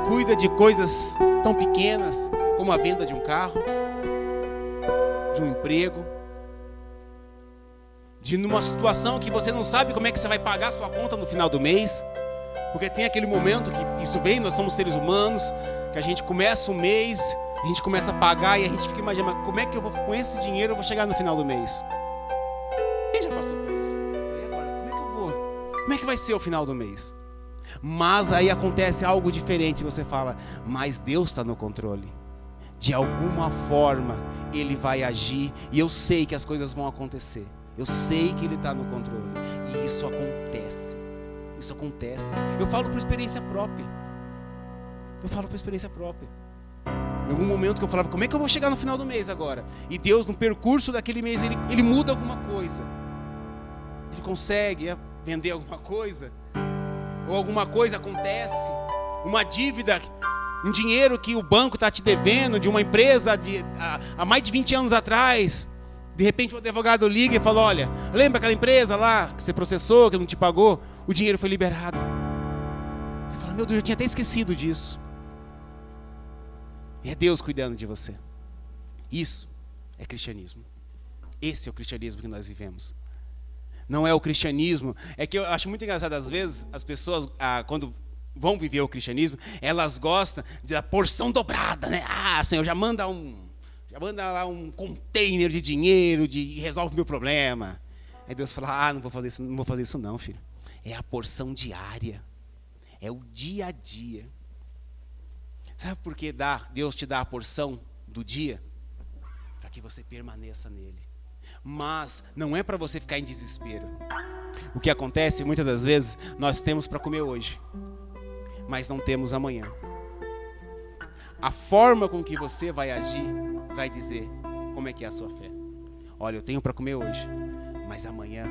Cuida de coisas tão pequenas como a venda de um carro, de um emprego, de numa situação que você não sabe como é que você vai pagar a sua conta no final do mês, porque tem aquele momento que isso vem, nós somos seres humanos, que a gente começa o mês, a gente começa a pagar e a gente fica imaginando, como é que eu vou, com esse dinheiro eu vou chegar no final do mês? Quem já passou por isso? E agora, como é que eu vou? Como é que vai ser o final do mês? Mas aí acontece algo diferente, você fala, mas Deus está no controle. De alguma forma Ele vai agir, e eu sei que as coisas vão acontecer. Eu sei que Ele está no controle, e isso acontece. Isso acontece. Eu falo por experiência própria. Em algum momento que eu falava, como é que eu vou chegar no final do mês agora? E Deus, no percurso daquele mês, Ele muda alguma coisa. Ele consegue vender alguma coisa, ou alguma coisa acontece, uma dívida, um dinheiro que o banco está te devendo, de uma empresa há mais de 20 anos atrás, De repente o advogado liga e fala: olha, lembra aquela empresa lá que você processou, que não te pagou? O dinheiro foi liberado. Você fala: meu Deus, eu tinha até esquecido disso. E é Deus cuidando de você. Isso é cristianismo. Esse é o cristianismo que nós vivemos. Não é o cristianismo. É que eu acho muito engraçado, às vezes, as pessoas, quando vão viver o cristianismo, elas gostam da porção dobrada, né? Senhor, já manda lá um container de dinheiro e resolve o meu problema. Aí Deus fala: não vou fazer isso não, filho. É a porção diária. É o dia a dia. Sabe por que Deus te dá a porção do dia? Para que você permaneça nele. Mas não é para você ficar em desespero. O que acontece muitas das vezes, nós temos para comer hoje, mas não temos amanhã. A forma com que você vai agir vai dizer como é que é a sua fé. Olha, eu tenho para comer hoje, mas amanhã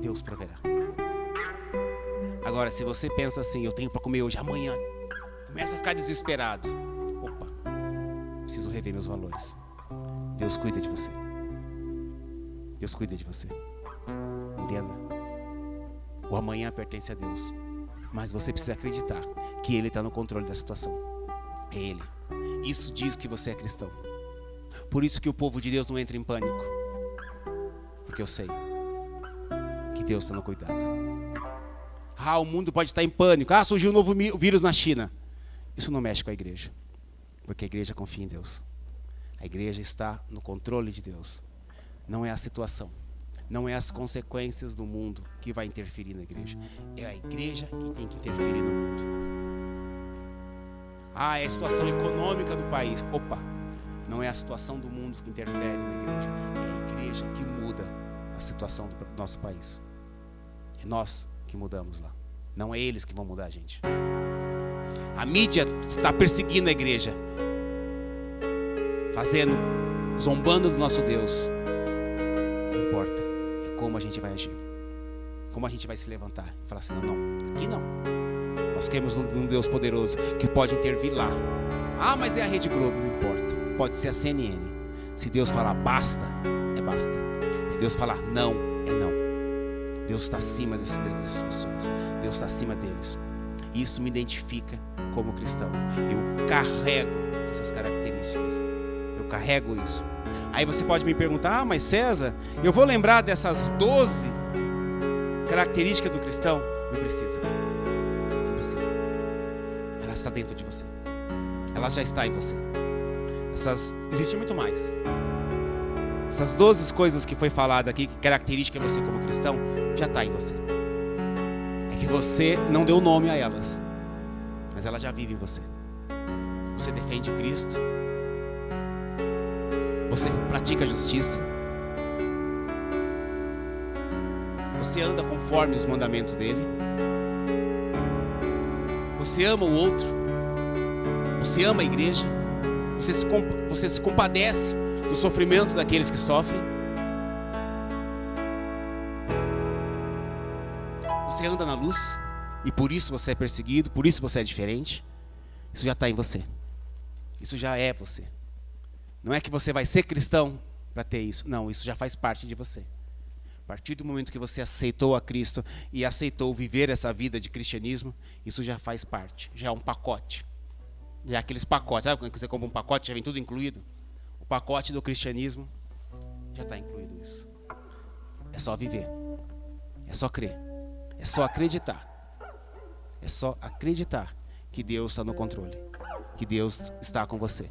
Deus proverá. Agora, se você pensa assim: eu tenho para comer hoje, amanhã, começa a ficar desesperado. Opa, preciso rever meus valores. Deus cuida de você. Deus cuida de você. Entenda. O amanhã pertence a Deus. Mas você precisa acreditar que Ele está no controle da situação. É Ele. Isso diz que você é cristão. Por isso que o povo de Deus não entra em pânico. Porque eu sei que Deus está no cuidado. O mundo pode estar em pânico. Surgiu um novo vírus na China. Isso não mexe com a igreja. Porque a igreja confia em Deus. A igreja está no controle de Deus. Não é a situação. Não é as consequências do mundo que vai interferir na igreja. É a igreja que tem que interferir no mundo. É a situação econômica do país. Opa, não é a situação do mundo que interfere na igreja. É a igreja que muda a situação do nosso país. É nós que mudamos lá. Não é eles que vão mudar a gente. A mídia está perseguindo a igreja, zombando do nosso Deus. Não importa, é como a gente vai agir, como a gente vai se levantar e falar assim: não, aqui não. Nós queremos um Deus poderoso que pode intervir lá. Mas é a Rede Globo, não importa. Pode ser a CNN. Se Deus falar basta, é basta. Se Deus falar não, é não. Deus está acima dessas pessoas. Deus está acima deles. Isso me identifica como cristão. Eu carrego essas características. Eu carrego isso. Aí você pode me perguntar: mas César, eu vou lembrar dessas 12 características do cristão? Não precisa. Não precisa. Ela está dentro de você. Ela já está em você. Existe muito mais. Essas 12 coisas que foi falado aqui, que característica você como cristão, já está em você. É que você não deu nome a elas, mas ela já vive em você. Você defende Cristo. Você pratica a justiça. Você anda conforme os mandamentos dele. Você ama o outro. Você ama a igreja. Você se compadece do sofrimento daqueles que sofrem. Você anda na luz e por isso você é perseguido, por isso você é diferente. Isso já está em você. Isso já é você. Não é que você vai ser cristão para ter isso. Não, isso já faz parte de você. A partir do momento que você aceitou a Cristo e aceitou viver essa vida de cristianismo, isso já faz parte. Já é um pacote. Já é aqueles pacotes. Sabe quando você compra um pacote, já vem tudo incluído? O pacote do cristianismo já está incluído isso. É só viver. É só crer. É só acreditar. É só acreditar que Deus está no controle. Que Deus está com você.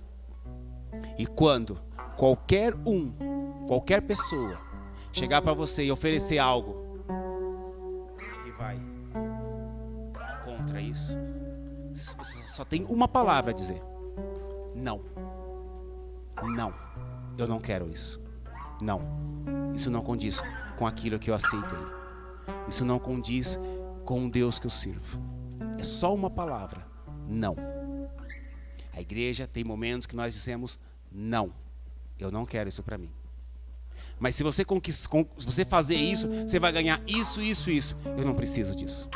E quando qualquer pessoa chegar para você e oferecer algo que vai contra isso, só tem uma palavra a dizer: não. Não, eu não quero isso. Não, isso não condiz com aquilo que eu aceitei. Isso não condiz com o Deus que eu sirvo. É só uma palavra: não. A igreja tem momentos que nós dizemos: não, eu não quero isso para mim. Mas se você fazer isso, você vai ganhar isso. Eu não preciso disso.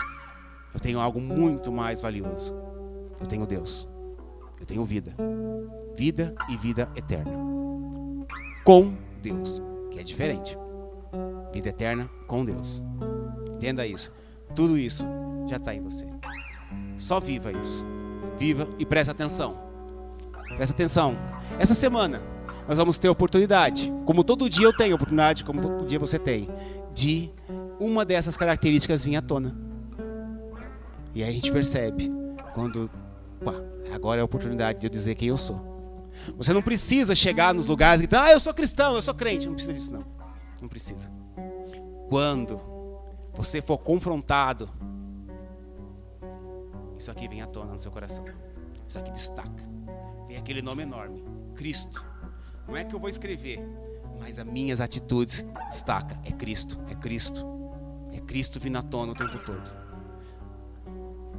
Eu tenho algo muito mais valioso. Eu tenho Deus. Eu tenho vida. Vida e vida eterna. Com Deus. que é diferente. Vida eterna com Deus. Entenda isso. Tudo isso já está em você. Só viva isso. Viva e preste atenção. Presta atenção. Essa semana nós vamos ter oportunidade, como todo dia eu tenho oportunidade, como todo dia você tem, de uma dessas características vir à tona. E aí a gente percebe quando, agora é a oportunidade de eu dizer quem eu sou. Você não precisa chegar nos lugares e gritar, eu sou cristão, eu sou crente. Não precisa disso não. Não precisa. Quando você for confrontado, isso aqui vem à tona no seu coração. Isso aqui destaca. Vem aquele nome enorme, Cristo. Não é que eu vou escrever, mas as minhas atitudes destacam. É Cristo, é Cristo. É Cristo vindo à tona o tempo todo.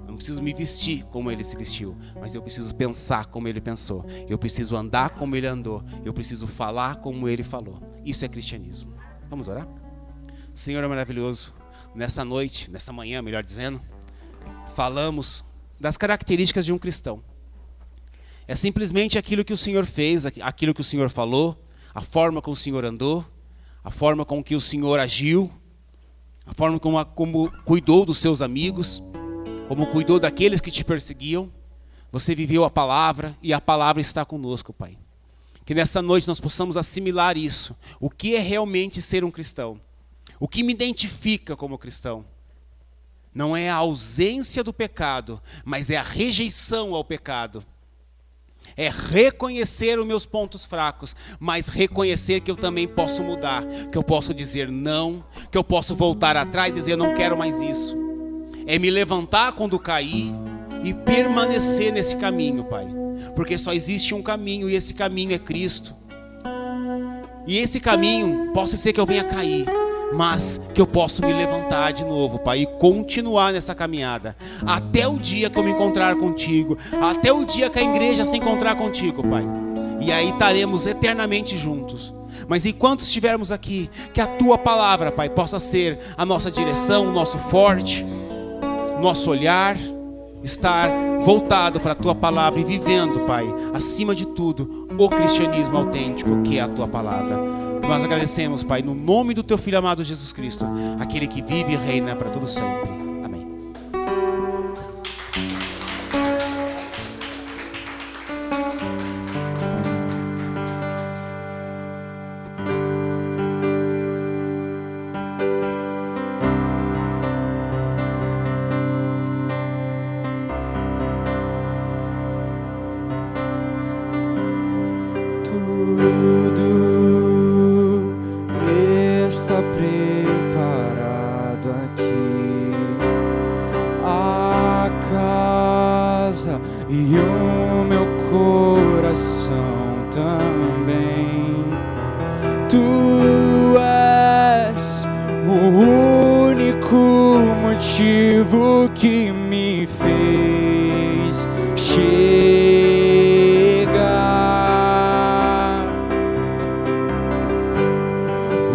Eu não preciso me vestir como ele se vestiu, mas eu preciso pensar como ele pensou. Eu preciso andar como ele andou. Eu preciso falar como ele falou. Isso é cristianismo. Vamos orar? Senhor é maravilhoso. Nessa noite, nessa manhã, melhor dizendo, falamos das características de um cristão. É simplesmente aquilo que o Senhor fez, aquilo que o Senhor falou, a forma como o Senhor andou, a forma com que o Senhor agiu, a forma como cuidou dos seus amigos, como cuidou daqueles que te perseguiam. Você viveu a palavra e a palavra está conosco, Pai. Que nessa noite nós possamos assimilar isso. O que é realmente ser um cristão? O que me identifica como cristão? Não é a ausência do pecado, mas é a rejeição ao pecado. É reconhecer os meus pontos fracos, mas reconhecer que eu também posso mudar, que eu posso dizer não, que eu posso voltar atrás e dizer não quero mais isso. É me levantar quando cair e permanecer nesse caminho, Pai. Porque só existe um caminho e esse caminho é Cristo. E esse caminho, possa ser que eu venha cair, mas que eu possa me levantar de novo, Pai, e continuar nessa caminhada, até o dia que eu me encontrar contigo, até o dia que a igreja se encontrar contigo, Pai, e aí estaremos eternamente juntos. Mas enquanto estivermos aqui, que a Tua palavra, Pai, possa ser a nossa direção, o nosso forte, nosso olhar, estar voltado para a Tua palavra e vivendo, Pai, acima de tudo, o cristianismo autêntico que é a Tua palavra. Nós agradecemos, Pai, no nome do Teu Filho amado Jesus Cristo, aquele que vive e reina para todo sempre. Amém. Preparado aqui a casa e o meu coração também. Tu és o único motivo que me fez chegar.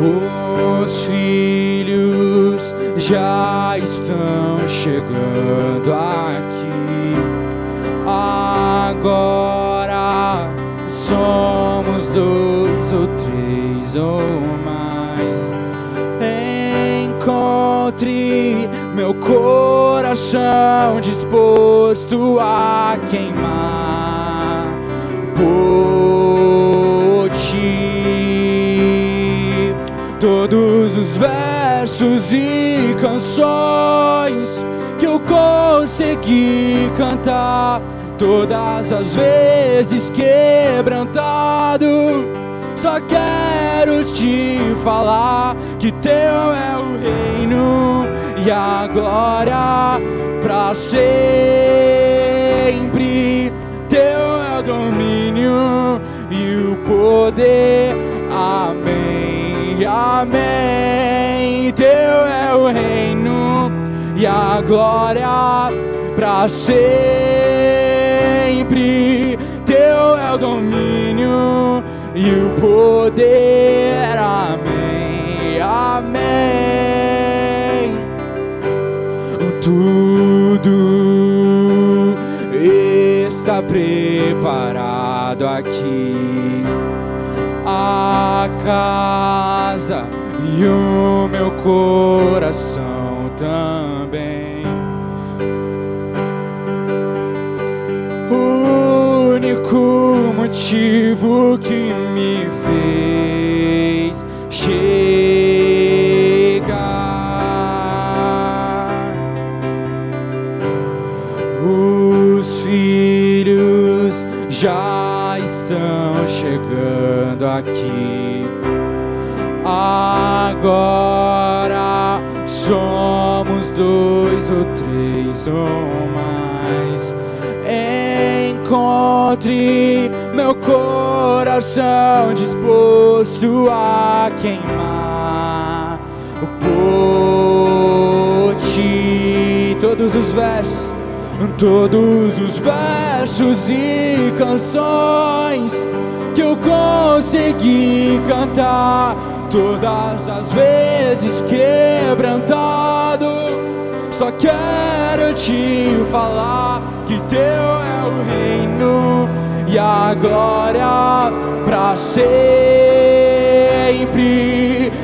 Os filhos já estão chegando aqui. Agora somos 2 ou 3 ou mais. Encontre meu coração disposto a queimar por ti. Todos os versos e canções que eu consegui cantar, todas as vezes quebrantado, só quero te falar que Teu é o reino e a glória pra sempre. Teu é o domínio e o poder. Amém. Amém. Teu é o reino e a glória pra sempre. Teu é o domínio e o poder. Amém. Amém. Tudo está preparado aqui. a casa e o meu coração também. O único motivo que me fez chegar. Os filhos já estão chegando aqui. Agora somos 2 ou 3 ou mais. Encontre meu coração disposto a queimar por ti. Todos os versos e canções que eu consegui cantar, todas as vezes quebrantado, só quero te falar que teu é o reino e a glória pra sempre.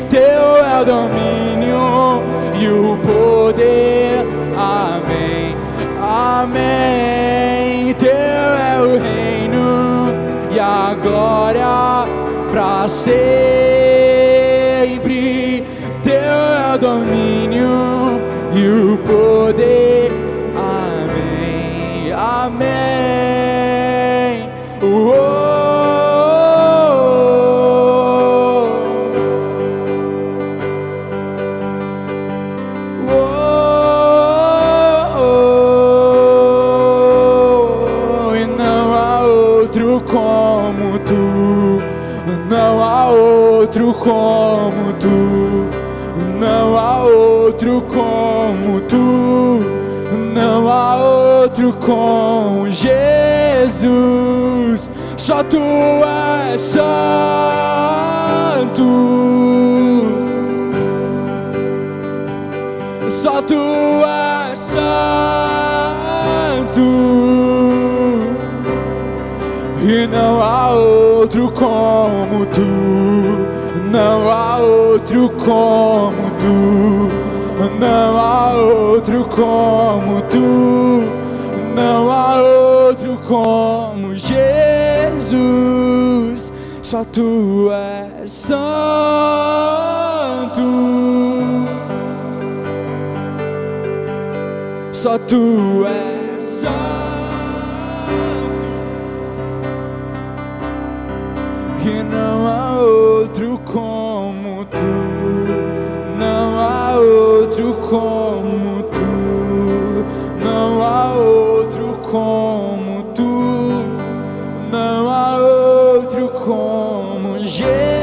Teu é o domínio e o poder. Amém, amém. Teu é o reino e a glória pra sempre. Teu é o domínio e o poder. Amém, amém. E não há outro como tu, não há outro como tu, não há outro como tu, não há outro como Jesus. Só tu és santo, só tu és santo, e não há outro como tu, não há outro como tu, não há outro como tu, não há outro como Jesus. Só tu és santo, só tu és santo, e não há outro como tu, não há outro como tu, não há outro como tu, não há outro como Jesus.